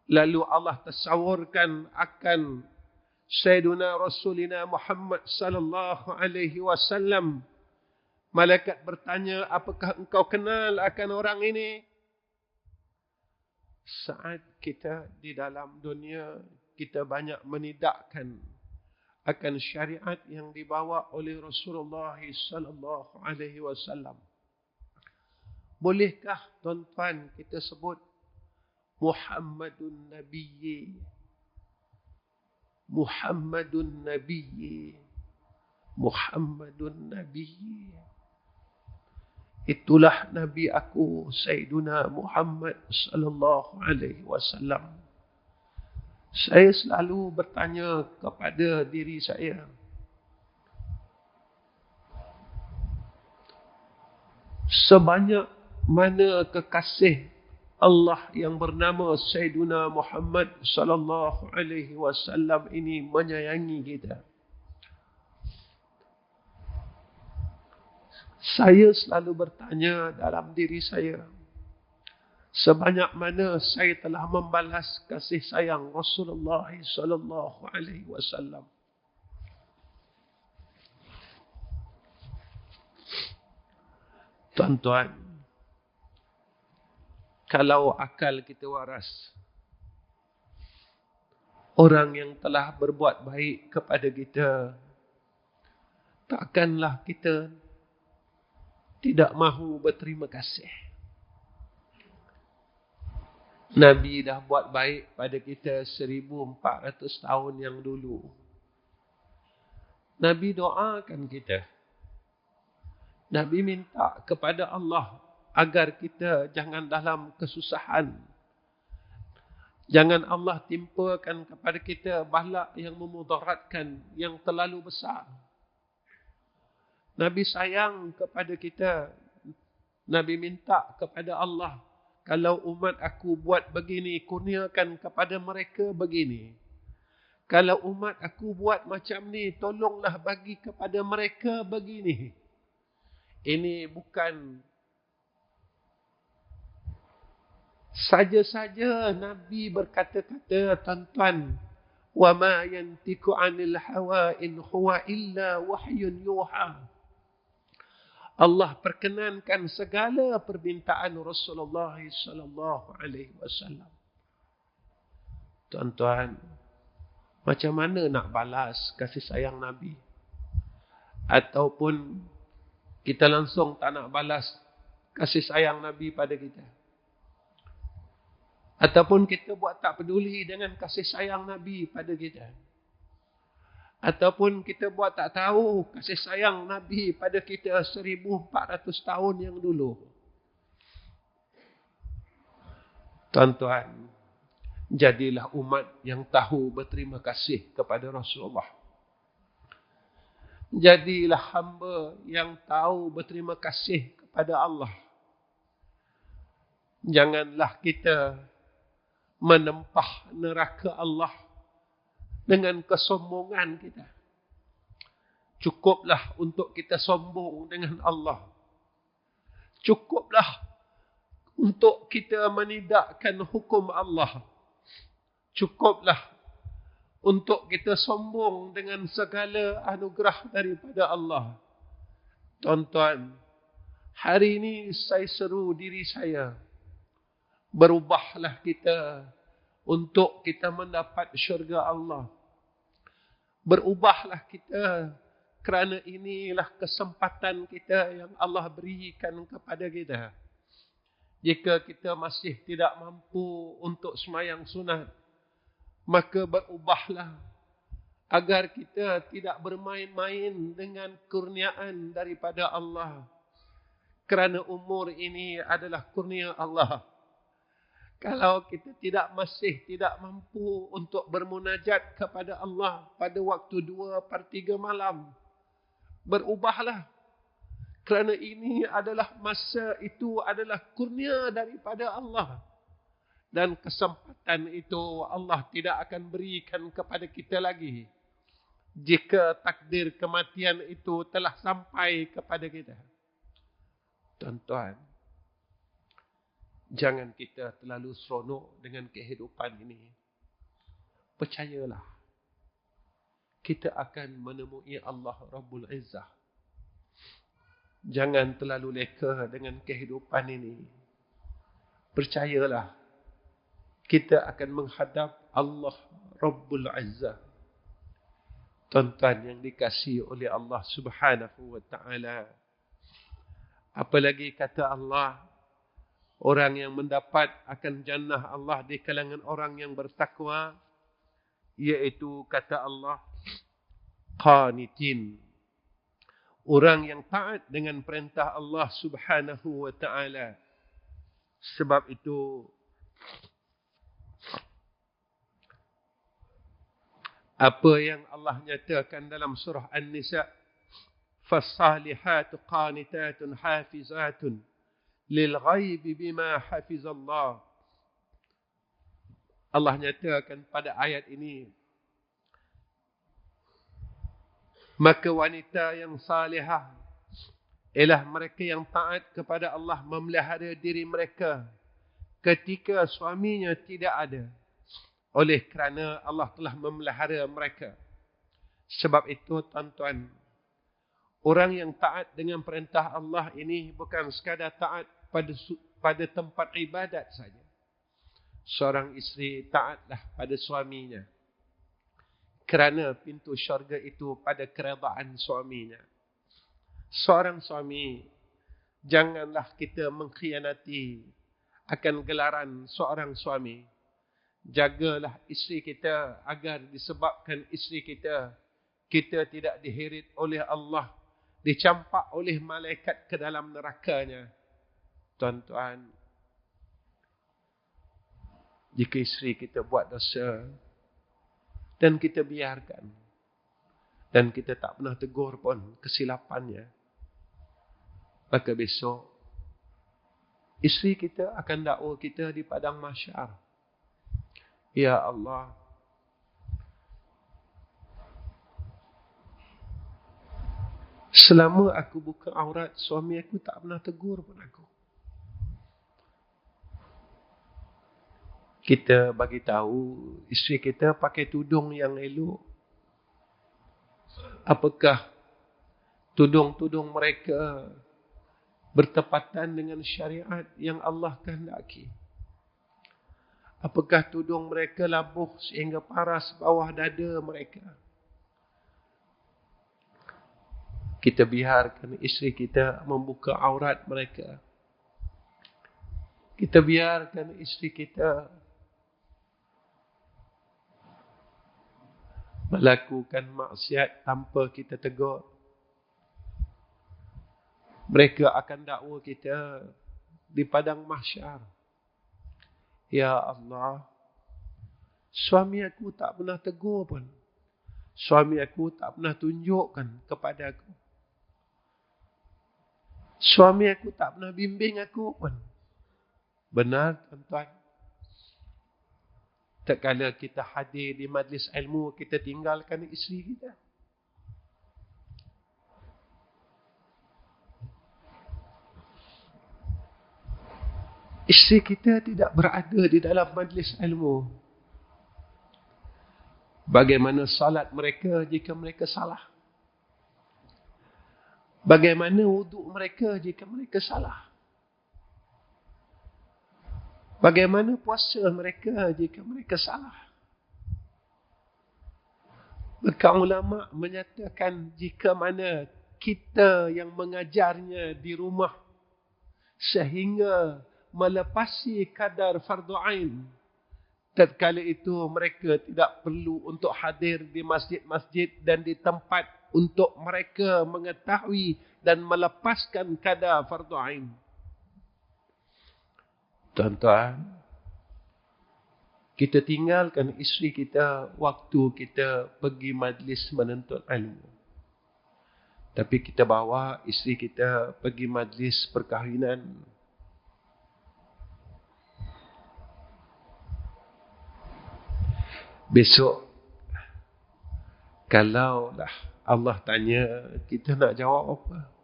Lalu Allah tasawurkan akan Sayyiduna Rasulina Muhammad sallallahu alaihi wasallam. Malaikat bertanya, apakah engkau kenal akan orang ini? Saat kita di dalam dunia, kita banyak menidakkan akan syariat yang dibawa oleh Rasulullah sallallahu alaihi wasallam. Bolehkah tuan-tuan kita sebut Muhammadun Nabiyyi? Muhammadun Nabiyyi. Muhammadun Nabiyyi. Itulah Nabi aku, Sayyiduna Muhammad sallallahu alaihi wasallam. Saya selalu bertanya kepada diri saya, sebanyak mana kekasih Allah yang bernama Sayyiduna Muhammad sallallahu alaihi wasallam ini menyayangi kita. Saya selalu bertanya dalam diri saya, sebanyak mana saya telah membalas kasih sayang Rasulullah sallallahu alaihi wasallam. Tuan-tuan, kalau akal kita waras, orang yang telah berbuat baik kepada kita, takkanlah kita tidak mahu berterima kasih. Nabi dah buat baik pada kita 1400 tahun yang dulu. Nabi doakan kita. Nabi minta kepada Allah agar kita jangan dalam kesusahan. Jangan Allah timpakan kepada kita bala yang memudaratkan, yang terlalu besar. Nabi sayang kepada kita. Nabi minta kepada Allah, kalau umat aku buat begini, kurniakan kepada mereka begini. Kalau umat aku buat macam ni, tolonglah bagi kepada mereka begini. Ini bukan saja-saja Nabi berkata-kata, tuan-tuan, wa ma yantiqu 'anil hawa in huwa illa wahyun yuha. Allah perkenankan segala permintaan Rasulullah sallallahu alaihi wasallam. Tuan-tuan, macam mana nak balas kasih sayang Nabi? Ataupun kita langsung tak nak balas kasih sayang Nabi pada kita? Ataupun kita buat tak peduli dengan kasih sayang Nabi pada kita? Ataupun kita buat tak tahu kasih sayang Nabi pada kita 1400 tahun yang dulu? Tuan-tuan, jadilah umat yang tahu berterima kasih kepada Rasulullah. Jadilah hamba yang tahu berterima kasih kepada Allah. Janganlah kita menempah neraka Allah dengan kesombongan kita. Cukuplah untuk kita sombong dengan Allah. Cukuplah untuk kita menidakkan hukum Allah. Cukuplah untuk kita sombong dengan segala anugerah daripada Allah. Tuan-tuan, hari ini saya seru diri saya, berubahlah kita untuk kita mendapat syurga Allah. Berubahlah kita, kerana inilah kesempatan kita yang Allah berikan kepada kita. Jika kita masih tidak mampu untuk sembahyang sunat, maka berubahlah agar kita tidak bermain-main dengan kurniaan daripada Allah. Kerana umur ini adalah kurnia Allah. Kalau kita masih tidak mampu untuk bermunajat kepada Allah pada waktu 2/3 malam, berubahlah. Kerana ini adalah masa itu adalah kurnia daripada Allah. Dan kesempatan itu Allah tidak akan berikan kepada kita lagi jika takdir kematian itu telah sampai kepada kita. Tuan-tuan, jangan kita terlalu seronok dengan kehidupan ini. Percayalah, kita akan menemui Allah Rabbul Izzah. Jangan terlalu leka dengan kehidupan ini. Percayalah, kita akan menghadap Allah Rabbul Izzah. Tuan-tuan yang dikasihi oleh Allah Subhanahu wa ta'ala. Apalagi kata Allah, orang yang mendapat akan jannah Allah di kalangan orang yang bertakwa, iaitu kata Allah, qanitin. Orang yang taat dengan perintah Allah Subhanahu wa ta'ala. Sebab itu, apa yang Allah nyatakan dalam surah An-Nisa, فَالصَّالِحَاتُ قَانِتَاتٌ حَافِظَاتٌ لِلْغَيْبِ بِمَا حَفِظَ اللَّهِ. Allah nyatakan pada ayat ini, maka wanita yang salihah ialah mereka yang taat kepada Allah, memelihara diri mereka ketika suaminya tidak ada. Oleh kerana Allah telah memelihara mereka. Sebab itu tuan-tuan, orang yang taat dengan perintah Allah ini bukan sekadar taat pada tempat ibadat saja. Seorang isteri taatlah pada suaminya, kerana pintu syurga itu pada keredaan suaminya. Seorang suami, janganlah kita mengkhianati akan gelaran seorang suami. Jagalah isteri kita agar disebabkan isteri kita tidak diheret oleh Allah, dicampak oleh malaikat ke dalam nerakanya. Tuan-tuan, jika isteri kita buat dosa dan kita biarkan, dan kita tak pernah tegur pun kesilapannya, maka besok isteri kita akan dakwa kita di padang mahsyar. Ya Allah, selama aku buka aurat, suami aku tak pernah tegur pun aku. Kita bagi tahu isteri kita pakai tudung yang elok. Apakah tudung-tudung mereka bertepatan dengan syariat yang Allah kehendaki? Apakah tudung mereka labuh sehingga paras bawah dada mereka? Kita biarkan isteri kita membuka aurat mereka. Kita biarkan isteri kita melakukan maksiat tanpa kita tegur. Mereka akan dakwa kita di padang mahsyar. Ya Allah, suami aku tak pernah tegur pun. Suami aku tak pernah tunjukkan kepada aku. Suami aku tak pernah bimbing aku pun. Benar, tuan-tuan? Tak kala kita hadir di majlis ilmu, kita tinggalkan isteri kita. Isteri kita tidak berada di dalam majlis ilmu. Bagaimana salat mereka jika mereka salah? Bagaimana wuduk mereka jika mereka salah? Bagaimana puasa mereka jika mereka salah? Maka ulama menyatakan, jika mana kita yang mengajarnya di rumah sehingga melepasi kadar fardu ain, tatkala itu mereka tidak perlu untuk hadir di masjid-masjid dan di tempat untuk mereka mengetahui dan melepaskan kadar fardu ain. Tuan-tuan, kita tinggalkan isteri kita waktu kita pergi majlis menuntut ilmu. Tapi kita bawa isteri kita pergi majlis perkahwinan. Besok, kalaulah Allah tanya, kita nak jawab apa?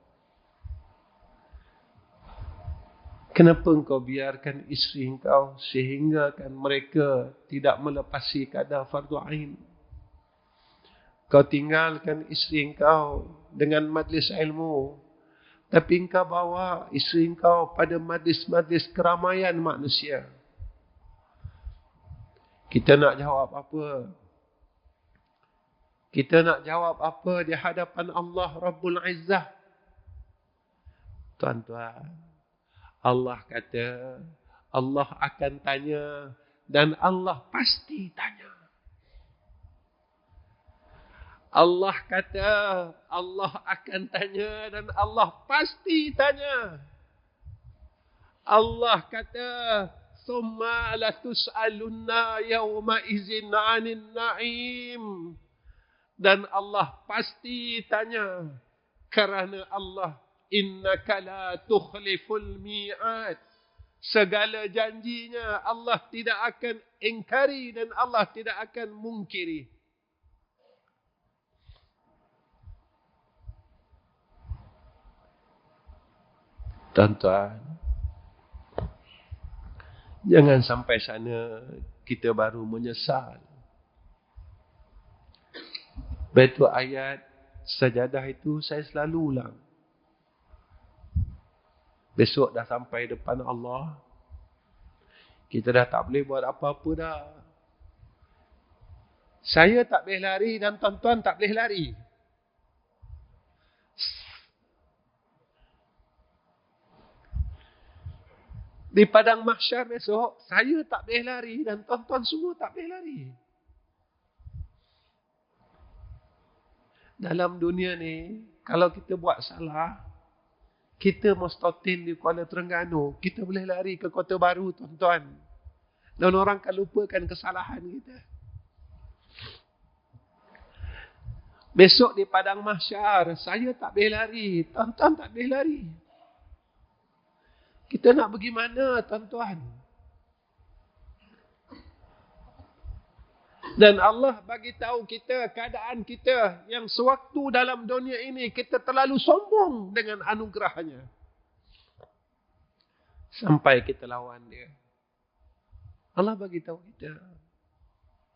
Kenapa engkau biarkan isteri engkau sehingga kan mereka tidak melepasi kadar fardu ain? Kau tinggalkan isteri kau dengan majlis ilmu, tapi engkau bawa isteri kau pada majlis-majlis keramaian manusia. Kita nak jawab apa? Kita nak jawab apa di hadapan Allah Rabbul Izzah? Tuan-tuan, Allah kata, Allah akan tanya dan Allah pasti tanya. Allah kata, Allah akan tanya dan Allah pasti tanya. Allah kata, "Tsumma latus'alunna yawma idzin 'anil na'im." Dan Allah pasti tanya, kerana Allah, innaka la tukhliful mi'ad. Segala janjinya Allah tidak akan ingkari dan Allah tidak akan mungkiri. Tuan-tuan, jangan sampai sana kita baru menyesal. Betul ayat sajadah itu saya selalu ulang. Besok dah sampai depan Allah, kita dah tak boleh buat apa-apa dah. Saya tak boleh lari dan tuan-tuan tak boleh lari. Di padang mahsyar besok, saya tak boleh lari dan tuan-tuan semua tak boleh lari. Dalam dunia ni, kalau kita buat salah, kita mustatin di Kuala Terengganu, kita boleh lari ke Kota Baru, tuan-tuan. Dan orang akan lupakan kesalahan kita. Besok di padang mahsyar, saya tak boleh lari, tuan-tuan tak boleh lari. Kita nak pergi mana, tuan-tuan? Dan Allah bagi tahu kita keadaan kita yang sewaktu dalam dunia ini kita terlalu sombong dengan anugerahnya. Sampai kita lawan dia. Allah bagi tahu kita.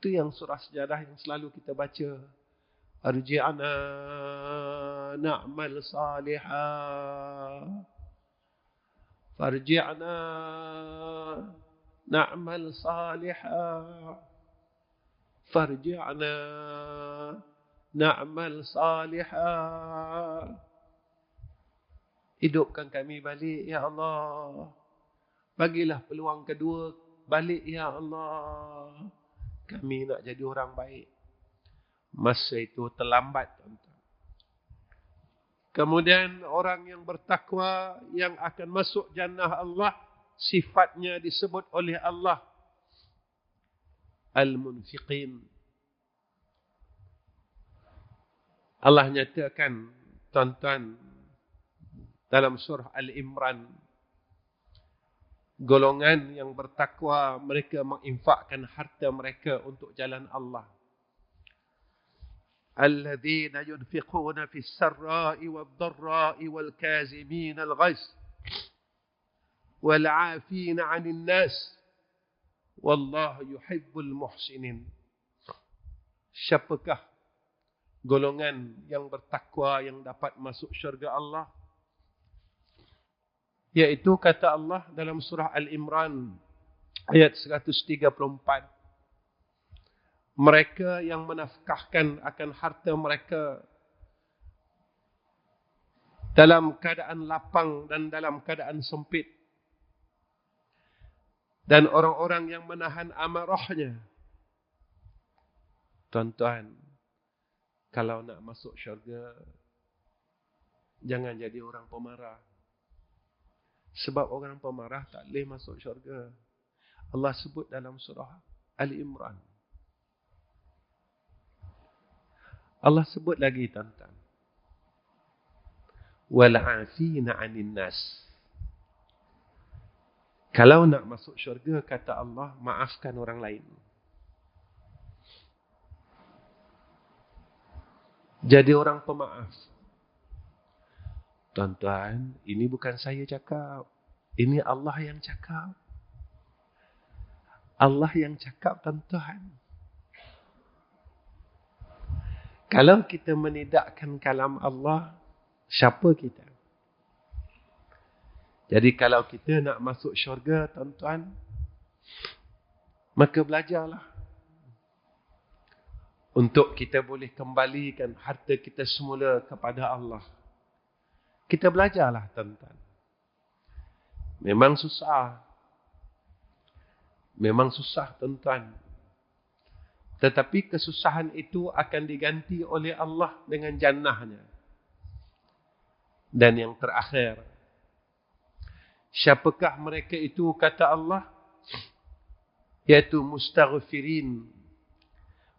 Itu yang surah sejarah yang selalu kita baca. Arji'na na'mal salihah. Farji'na na'mal salihah. Farji'na na'mal salihah. Hidupkan kami balik, ya Allah. Bagilah peluang kedua balik, ya Allah. Kami nak jadi orang baik. Masa itu terlambat, tuan-tuan. Kemudian orang yang bertakwa yang akan masuk jannah Allah, sifatnya disebut oleh Allah Al-Munfiqin. Allah nyatakan, tuan-tuan, dalam surah Al-Imran, golongan yang bertakwa, mereka menginfakkan harta mereka untuk jalan Allah. Alladzina yunfiquna fis sarra'i wad dharra'i wal kazimin al ghaiz wal 'afina 'anil nas wallahu yuhibbul muhsinin. Siapakah golongan yang bertakwa yang dapat masuk syurga Allah? Yaitu kata Allah dalam surah Al-Imran ayat 134. Mereka yang menafkahkan akan harta mereka dalam keadaan lapang dan dalam keadaan sempit. Dan orang-orang yang menahan amarahnya. Tuan-tuan, kalau nak masuk syurga, jangan jadi orang pemarah. Sebab orang pemarah tak boleh masuk syurga. Allah sebut dalam surah Al-Imran. Allah sebut lagi, tuan-tuan. Wal'afina 'anil nas. Kalau nak masuk syurga, kata Allah, maafkan orang lain. Jadi orang pemaaf. Tuan-tuan, ini bukan saya cakap. Ini Allah yang cakap. Allah yang cakap, tuan-tuan. Kalau kita menidakkan kalam Allah, siapa kita? Jadi kalau kita nak masuk syurga, tuan-tuan, maka belajarlah untuk kita boleh kembalikan harta kita semula kepada Allah. Kita belajarlah, tuan-tuan. Memang susah. Memang susah, tuan-tuan. Tetapi kesusahan itu akan diganti oleh Allah dengan jannahnya. Dan yang terakhir, siapakah mereka itu, kata Allah? Iaitu mustaghfirin.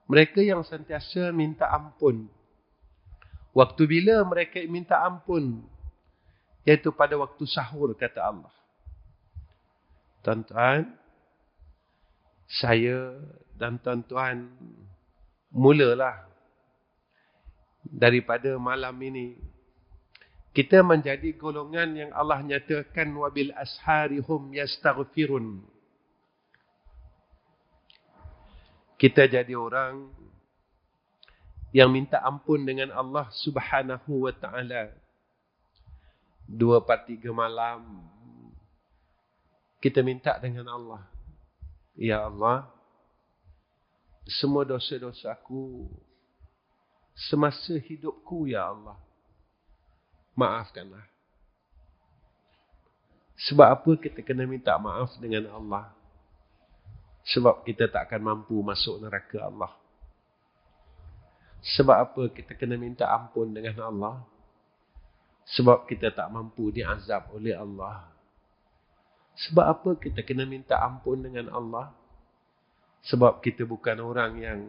Mereka yang sentiasa minta ampun. Waktu bila mereka minta ampun? Iaitu pada waktu sahur, kata Allah. Tuan-tuan, saya dan tuan-tuan mulalah daripada malam ini. Kita menjadi golongan yang Allah nyatakan wabil asharihum yastaghfirun. Kita jadi orang yang minta ampun dengan Allah Subhanahu wa ta'ala. 2/3 malam kita minta dengan Allah. Ya Allah, semua dosa-dosaku semasa hidupku, ya Allah, maafkanlah. Sebab apa kita kena minta maaf dengan Allah? Sebab kita tak akan mampu masuk neraka Allah. Sebab apa kita kena minta ampun dengan Allah? Sebab kita tak mampu diazab oleh Allah. Sebab apa kita kena minta ampun dengan Allah? Sebab kita bukan orang yang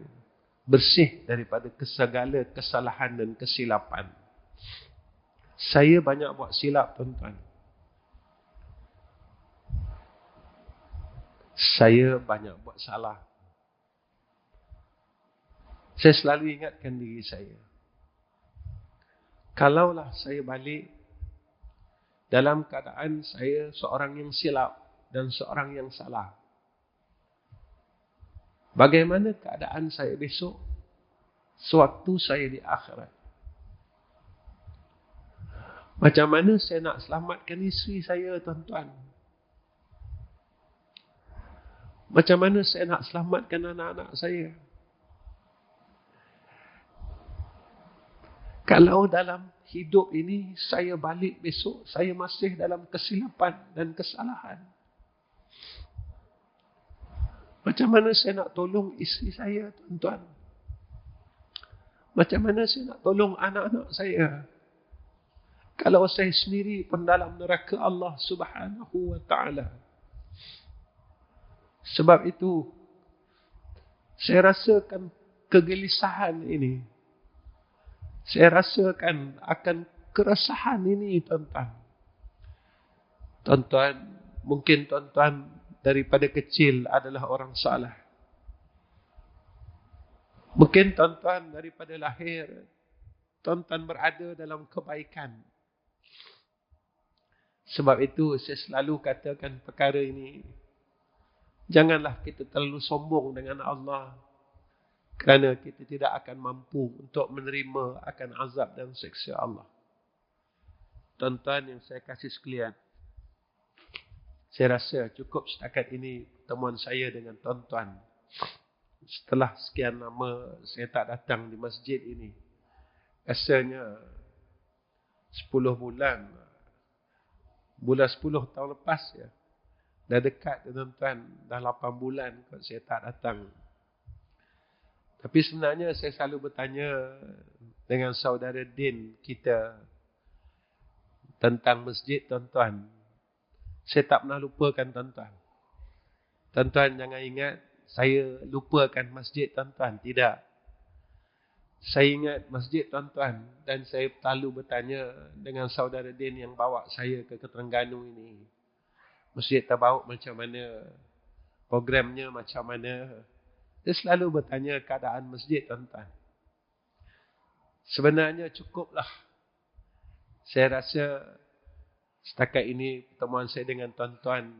bersih daripada segala kesalahan dan kesilapan. Saya banyak buat silap, tuan-tuan. Saya banyak buat salah. Saya selalu ingatkan diri saya. Kalaulah saya balik dalam keadaan saya seorang yang silap dan seorang yang salah, bagaimana keadaan saya besok sewaktu saya di akhirat? Macam mana saya nak selamatkan isteri saya, tuan-tuan? Macam mana saya nak selamatkan anak-anak saya? Kalau dalam hidup ini saya balik besok, saya masih dalam kesilapan dan kesalahan, macam mana saya nak tolong isteri saya, tuan-tuan? Macam mana saya nak tolong anak-anak saya? Kalau saya sendiri pun dalam neraka Allah Subhanahu wa ta'ala. Sebab itu, saya rasakan kegelisahan ini. Saya rasakan akan keresahan ini, tuan-tuan. Tuan-tuan, mungkin tuan-tuan daripada kecil adalah orang salah. Mungkin tuan-tuan daripada lahir, tuan-tuan berada dalam kebaikan. Sebab itu saya selalu katakan perkara ini. Janganlah kita terlalu sombong dengan Allah. Kerana kita tidak akan mampu untuk menerima akan azab dan seksa Allah. Tuan-tuan yang saya kasih sekalian, saya rasa cukup setakat ini pertemuan saya dengan tuan-tuan. Setelah sekian lama saya tak datang di masjid ini. Rasanya 10 bulan. Bulan 10 tahun lepas ya. Dah dekat tuan-tuan. Dah 8 bulan kot saya tak datang. Tapi sebenarnya saya selalu bertanya dengan saudara Din kita tentang masjid, tuan-tuan. Saya tak pernah lupakan, tuan-tuan. Tuan-tuan jangan ingat saya lupakan masjid, tuan-tuan. Tidak. Saya ingat masjid, tuan-tuan. Dan saya selalu bertanya dengan saudara Din yang bawa saya ke Terengganu ini. Masjid Tabauk macam mana? Programnya macam mana? Dia selalu bertanya keadaan masjid, tuan-tuan. Sebenarnya cukuplah. Saya rasa setakat ini pertemuan saya dengan tuan-tuan.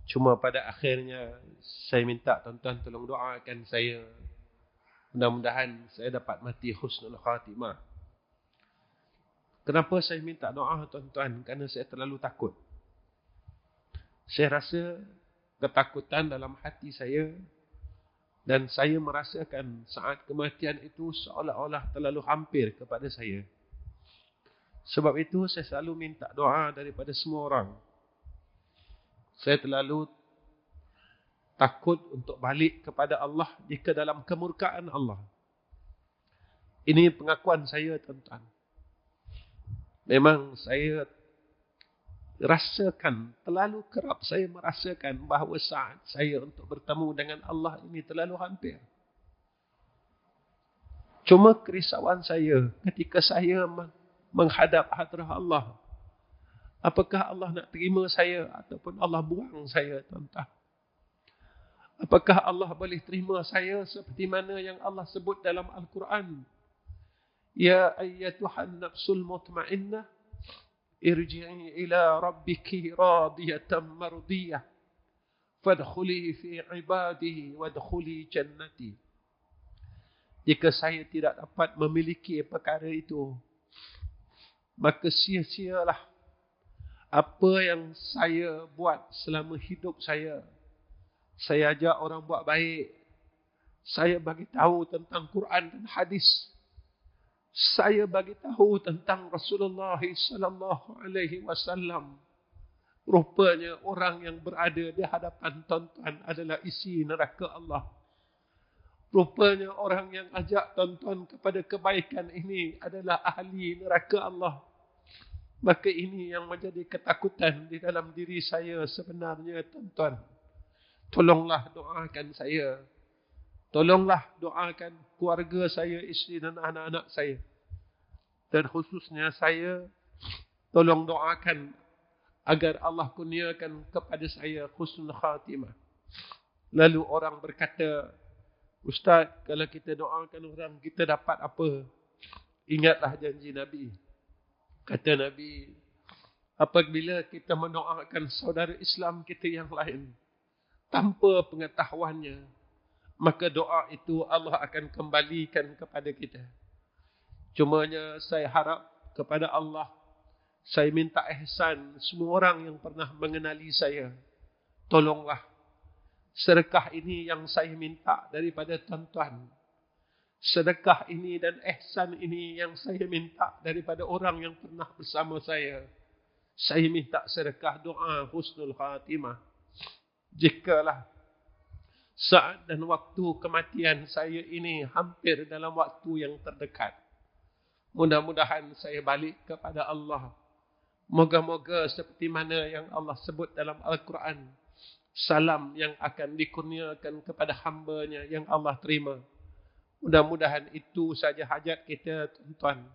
Cuma pada akhirnya saya minta tuan-tuan tolong doakan saya Mudah-mudahan saya dapat mati husnul khatimah. Kenapa saya minta doa tuan-tuan? Kerana saya terlalu takut. Saya rasa ketakutan dalam hati saya dan saya merasakan saat kematian itu seolah-olah terlalu hampir kepada saya. Sebab itu saya selalu minta doa daripada semua orang. Saya terlalu takut untuk balik kepada Allah jika dalam kemurkaan Allah. Ini pengakuan saya tuan-tuan. Memang saya rasakan, terlalu kerap saya merasakan bahawa saat saya untuk bertemu dengan Allah ini terlalu hampir. Cuma kerisauan saya ketika saya menghadap hadrah Allah. Apakah Allah nak terima saya ataupun Allah buang saya, tuan-tuan? Apakah Allah boleh terima saya seperti mana yang Allah sebut dalam Al-Quran? Ya ayyatuhan nafsul mutmainnah, irji'i ila rabbiki radiyatan mardiyah, fadkhuli fi ibadihi wadkhuli jannati. Jika saya tidak dapat memiliki perkara itu, maka sia-sialah apa yang saya buat selama hidup saya. Saya ajak orang buat baik. Saya bagi tahu tentang Quran dan hadis. Saya bagi tahu tentang Rasulullah sallallahu alaihi wasallam. Rupanya orang yang berada di hadapan tuan-tuan adalah isi neraka Allah. Rupanya orang yang ajak tuan-tuan kepada kebaikan ini adalah ahli neraka Allah. Maka ini yang menjadi ketakutan di dalam diri saya sebenarnya, tuan-tuan. Tolonglah doakan saya. Tolonglah doakan keluarga saya, isteri dan anak-anak saya. Dan khususnya saya, tolong doakan agar Allah kurniakan kepada saya husnul khatimah. Lalu orang berkata, Ustaz, kalau kita doakan orang, kita dapat apa? Ingatlah janji Nabi. Kata Nabi, apabila kita mendoakan saudara Islam kita yang lain, tanpa pengetahuannya, maka doa itu Allah akan kembalikan kepada kita. Cumanya saya harap kepada Allah, saya minta ihsan semua orang yang pernah mengenali saya. Tolonglah sedekah ini yang saya minta daripada tuan-tuan. Sedekah ini dan ihsan ini yang saya minta daripada orang yang pernah bersama saya. Saya minta sedekah doa husnul khatimah. Jikalah saat dan waktu kematian saya ini hampir dalam waktu yang terdekat, mudah-mudahan saya balik kepada Allah. Moga-moga seperti mana yang Allah sebut dalam Al-Quran, salam yang akan dikurniakan kepada hamba-Nya yang Allah terima. Mudah-mudahan itu saja hajat kita, tuan-tuan.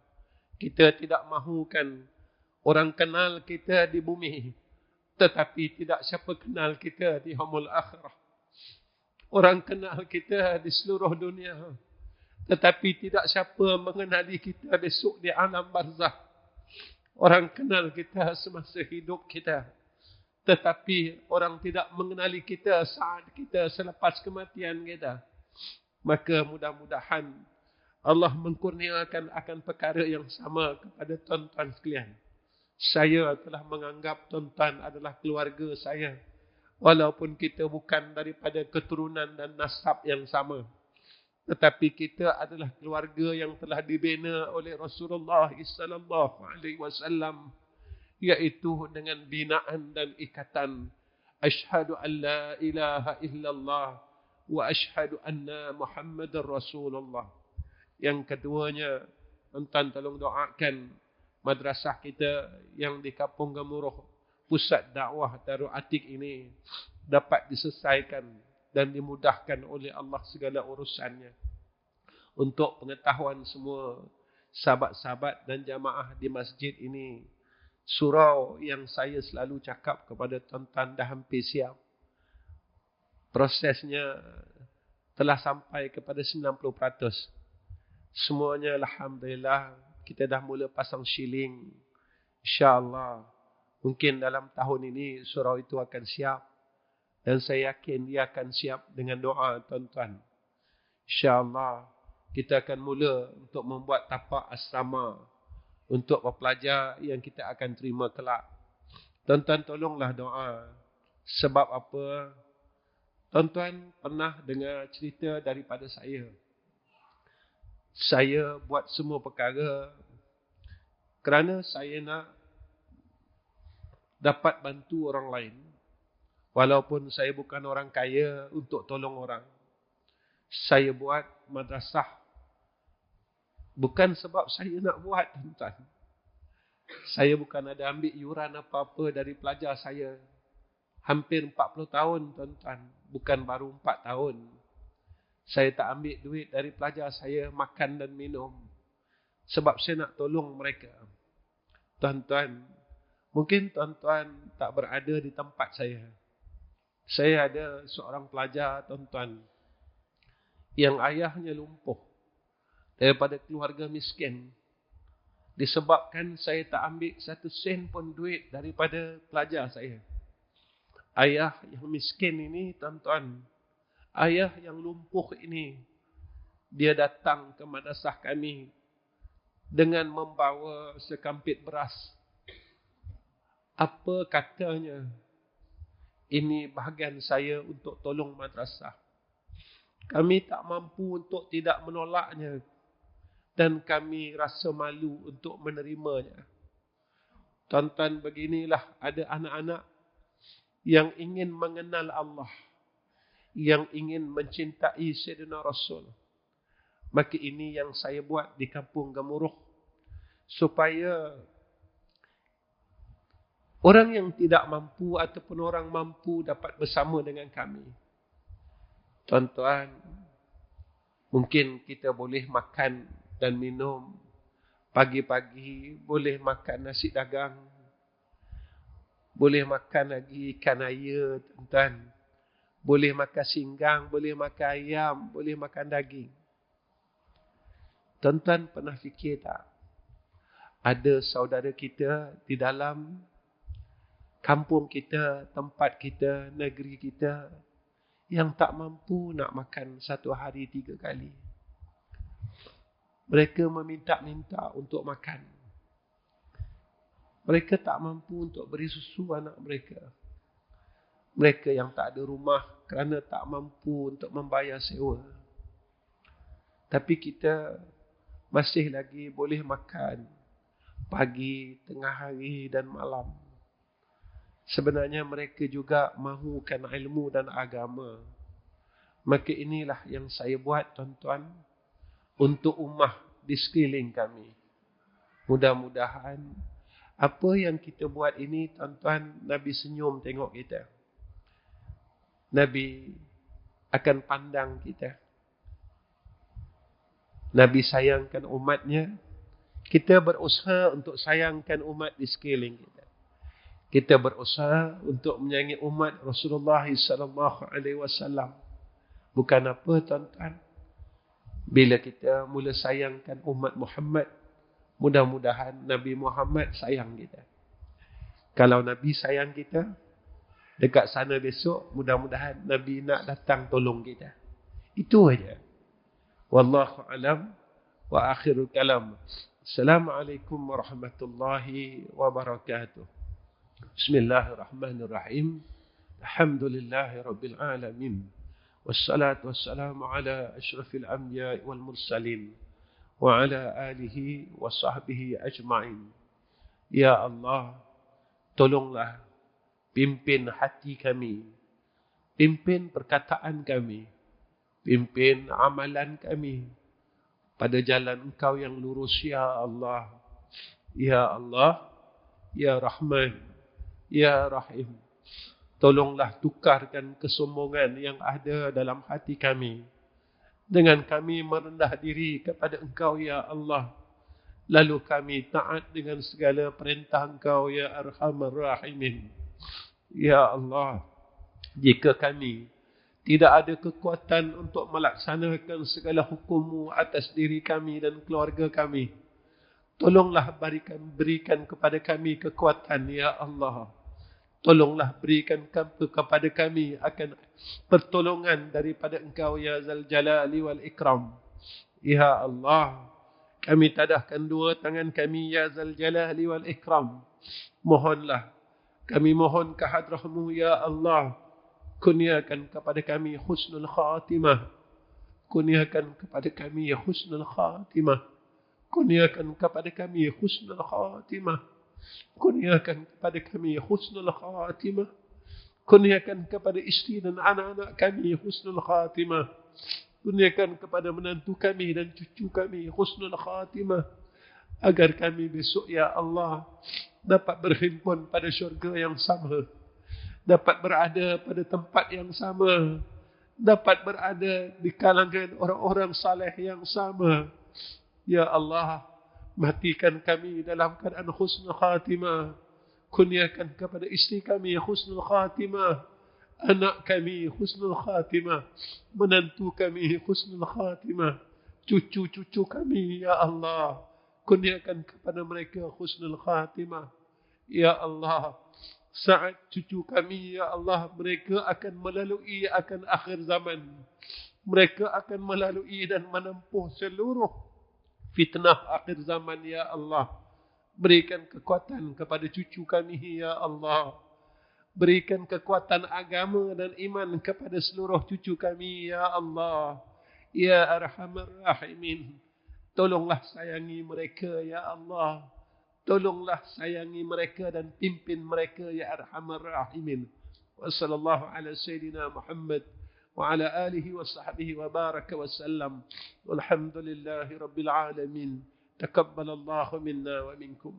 Kita tidak mahukan orang kenal kita di bumi, tetapi tidak siapa kenal kita di yaumul akhirah. Orang kenal kita di seluruh dunia, tetapi tidak siapa mengenali kita besok di alam barzakh. Orang kenal kita semasa hidup kita, tetapi orang tidak mengenali kita saat kita selepas kematian kita. Maka mudah-mudahan Allah mengkurniakan akan perkara yang sama kepada tuan-tuan sekalian. Saya telah menganggap tuan-tuan adalah keluarga saya, walaupun kita bukan daripada keturunan dan nasab yang sama. Tetapi kita adalah keluarga yang telah dibina oleh Rasulullah sallallahu alaihi wasallam, iaitu dengan binaan dan ikatan asyhadu an la ilaha illallah wa asyhadu anna Muhammadar Rasulullah. Yang keduanya, tuan-tuan tolong doakan madrasah kita yang di Kampung Gemuruh, pusat dakwah Darul Atiq ini dapat diselesaikan dan dimudahkan oleh Allah segala urusannya. Untuk pengetahuan semua sahabat-sahabat dan jamaah di masjid ini, surau yang saya selalu cakap kepada tuan-tuan dah hampir siap. Prosesnya telah sampai kepada 90%. Semuanya alhamdulillah kita dah mula pasang shilling. InsyaAllah mungkin dalam tahun ini surau itu akan siap. Dan saya yakin dia akan siap dengan doa tuan-tuan. InsyaAllah kita akan mula untuk membuat tapak asrama untuk pelajar yang kita akan terima kelak. Tuan-tuan tolonglah doa. Sebab apa? Tuan-tuan pernah dengar cerita daripada saya. Saya buat semua perkara kerana saya nak dapat bantu orang lain. Walaupun saya bukan orang kaya untuk tolong orang. Saya buat madrasah bukan sebab saya nak buat, tuan-tuan. Saya bukan ada ambil yuran apa-apa dari pelajar saya. Hampir 40 tahun, tuan-tuan. Bukan baru 4 tahun. Saya tak ambil duit dari pelajar saya makan dan minum. Sebab saya nak tolong mereka. Tuan-tuan, mungkin tuan-tuan tak berada di tempat saya. Saya ada seorang pelajar, tuan-tuan, yang ayahnya lumpuh daripada keluarga miskin. Disebabkan saya tak ambil satu sen pun duit daripada pelajar saya. Ayah yang miskin ini, tuan-tuan, ayah yang lumpuh ini, dia datang ke madrasah kami dengan membawa sekampit beras. Apa katanya? Ini bahagian saya untuk tolong madrasah. Kami tak mampu untuk tidak menolaknya. Dan kami rasa malu untuk menerimanya. Tuan-tuan, beginilah ada anak-anak yang ingin mengenal Allah. Yang ingin mencintai Sayyidina Rasul. Maka ini yang saya buat di Kampung Gemuruh. Supaya orang yang tidak mampu ataupun orang mampu dapat bersama dengan kami. Tuan-tuan, mungkin kita boleh makan dan minum. Pagi-pagi boleh makan nasi dagang. Boleh makan lagi ikan air, tuan-tuan. Boleh makan singgang, boleh makan ayam, boleh makan daging. Tuan-tuan pernah fikir tak? Ada saudara kita di dalam kampung kita, tempat kita, negeri kita yang tak mampu nak makan satu hari 3 kali. Mereka meminta-minta untuk makan. Mereka tak mampu untuk beri susu anak mereka. Mereka yang tak ada rumah kerana tak mampu untuk membayar sewa. Tapi kita masih lagi boleh makan pagi, tengah hari dan malam. Sebenarnya mereka juga mahukan ilmu dan agama. Maka inilah yang saya buat, tuan-tuan, untuk ummah di sekeliling kami. Mudah-mudahan apa yang kita buat ini, tuan-tuan, Nabi senyum tengok kita. Nabi akan pandang kita. Nabi sayangkan umatnya. Kita berusaha untuk sayangkan umat di sekeliling kita. Kita berusaha untuk menyayangi umat Rasulullah SAW. Bukan apa, tuan-tuan. Bila kita mula sayangkan umat Muhammad, mudah-mudahan Nabi Muhammad sayang kita. Kalau Nabi sayang kita, dekat sana besok, mudah-mudahan Nabi nak datang tolong kita. Itu aja. Wallahu alam wa akhirul kalam. Assalamualaikum warahmatullahi wabarakatuh. Bismillahirrahmanirrahim. Alhamdulillahi rabbil alamin. Wassalatu wassalamu ala asyrafil anbiya wal mursalin wa ala alihi wa sahbihi ajma'in. Ya Allah, tolonglah pimpin hati kami, pimpin perkataan kami, pimpin amalan kami pada jalan Engkau yang lurus, ya Allah. Ya Allah, ya Rahman, ya Rahim. Tolonglah tukarkan kesombongan yang ada dalam hati kami dengan kami merendah diri kepada Engkau, ya Allah. Lalu kami taat dengan segala perintah Engkau, ya Arhamar Rahimin. Ya Allah, jika kami tidak ada kekuatan untuk melaksanakan segala hukum-Mu atas diri kami dan keluarga kami, tolonglah berikan kepada kami kekuatan, ya Allah. Tolonglah berikan kepada kami akan pertolongan daripada Engkau, ya Zal Jalali wal Ikram. Ya Allah, kami tadahkan dua tangan kami, Ya Zal Jalali wal Ikram. Mohonlah, kami mohon ke hadrah-Mu, Ya Allah. Kurniakan kepada kami husnul khatimah. Kurniakan kepada kami husnul khatimah. Kurniakan kepada kami husnul khatimah. Kurniakan kepada kami husnul khatimah. Kurniakan kepada isteri dan anak-anak kami husnul khatimah. Kurniakan kepada menantu kami dan cucu kami husnul khatimah. Agar kami besok, Ya Allah, dapat berhimpun pada syurga yang sama. Dapat berada pada tempat yang sama. Dapat berada di kalangan orang-orang saleh yang sama. Ya Allah, matikan kami dalam keadaan husnul khatimah. Kurniakan kepada isteri kami husnul khatimah. Anak kami husnul khatimah. Menantu kami husnul khatimah. Cucu-cucu kami, Ya Allah, kurniakan kepada mereka husnul khatimah. Ya Allah, saat cucu kami, Ya Allah, mereka akan melalui akan akhir zaman. Mereka akan melalui dan menempuh seluruh fitnah akhir zaman, Ya Allah. Berikan kekuatan kepada cucu kami, Ya Allah. Berikan kekuatan agama dan iman kepada seluruh cucu kami, Ya Allah. Ya Arhamar Rahimin. Tolonglah sayangi mereka, Ya Allah. Tolonglah sayangi mereka dan pimpin mereka, Ya Arhamar Rahimin. Wa sallallahu ala Sayyidina Muhammad wa ala alihi wa sahbihi wa baraka wa sallam. Walhamdulillahi Rabbil Alamin. Taqabbalallahu minna wa minkum.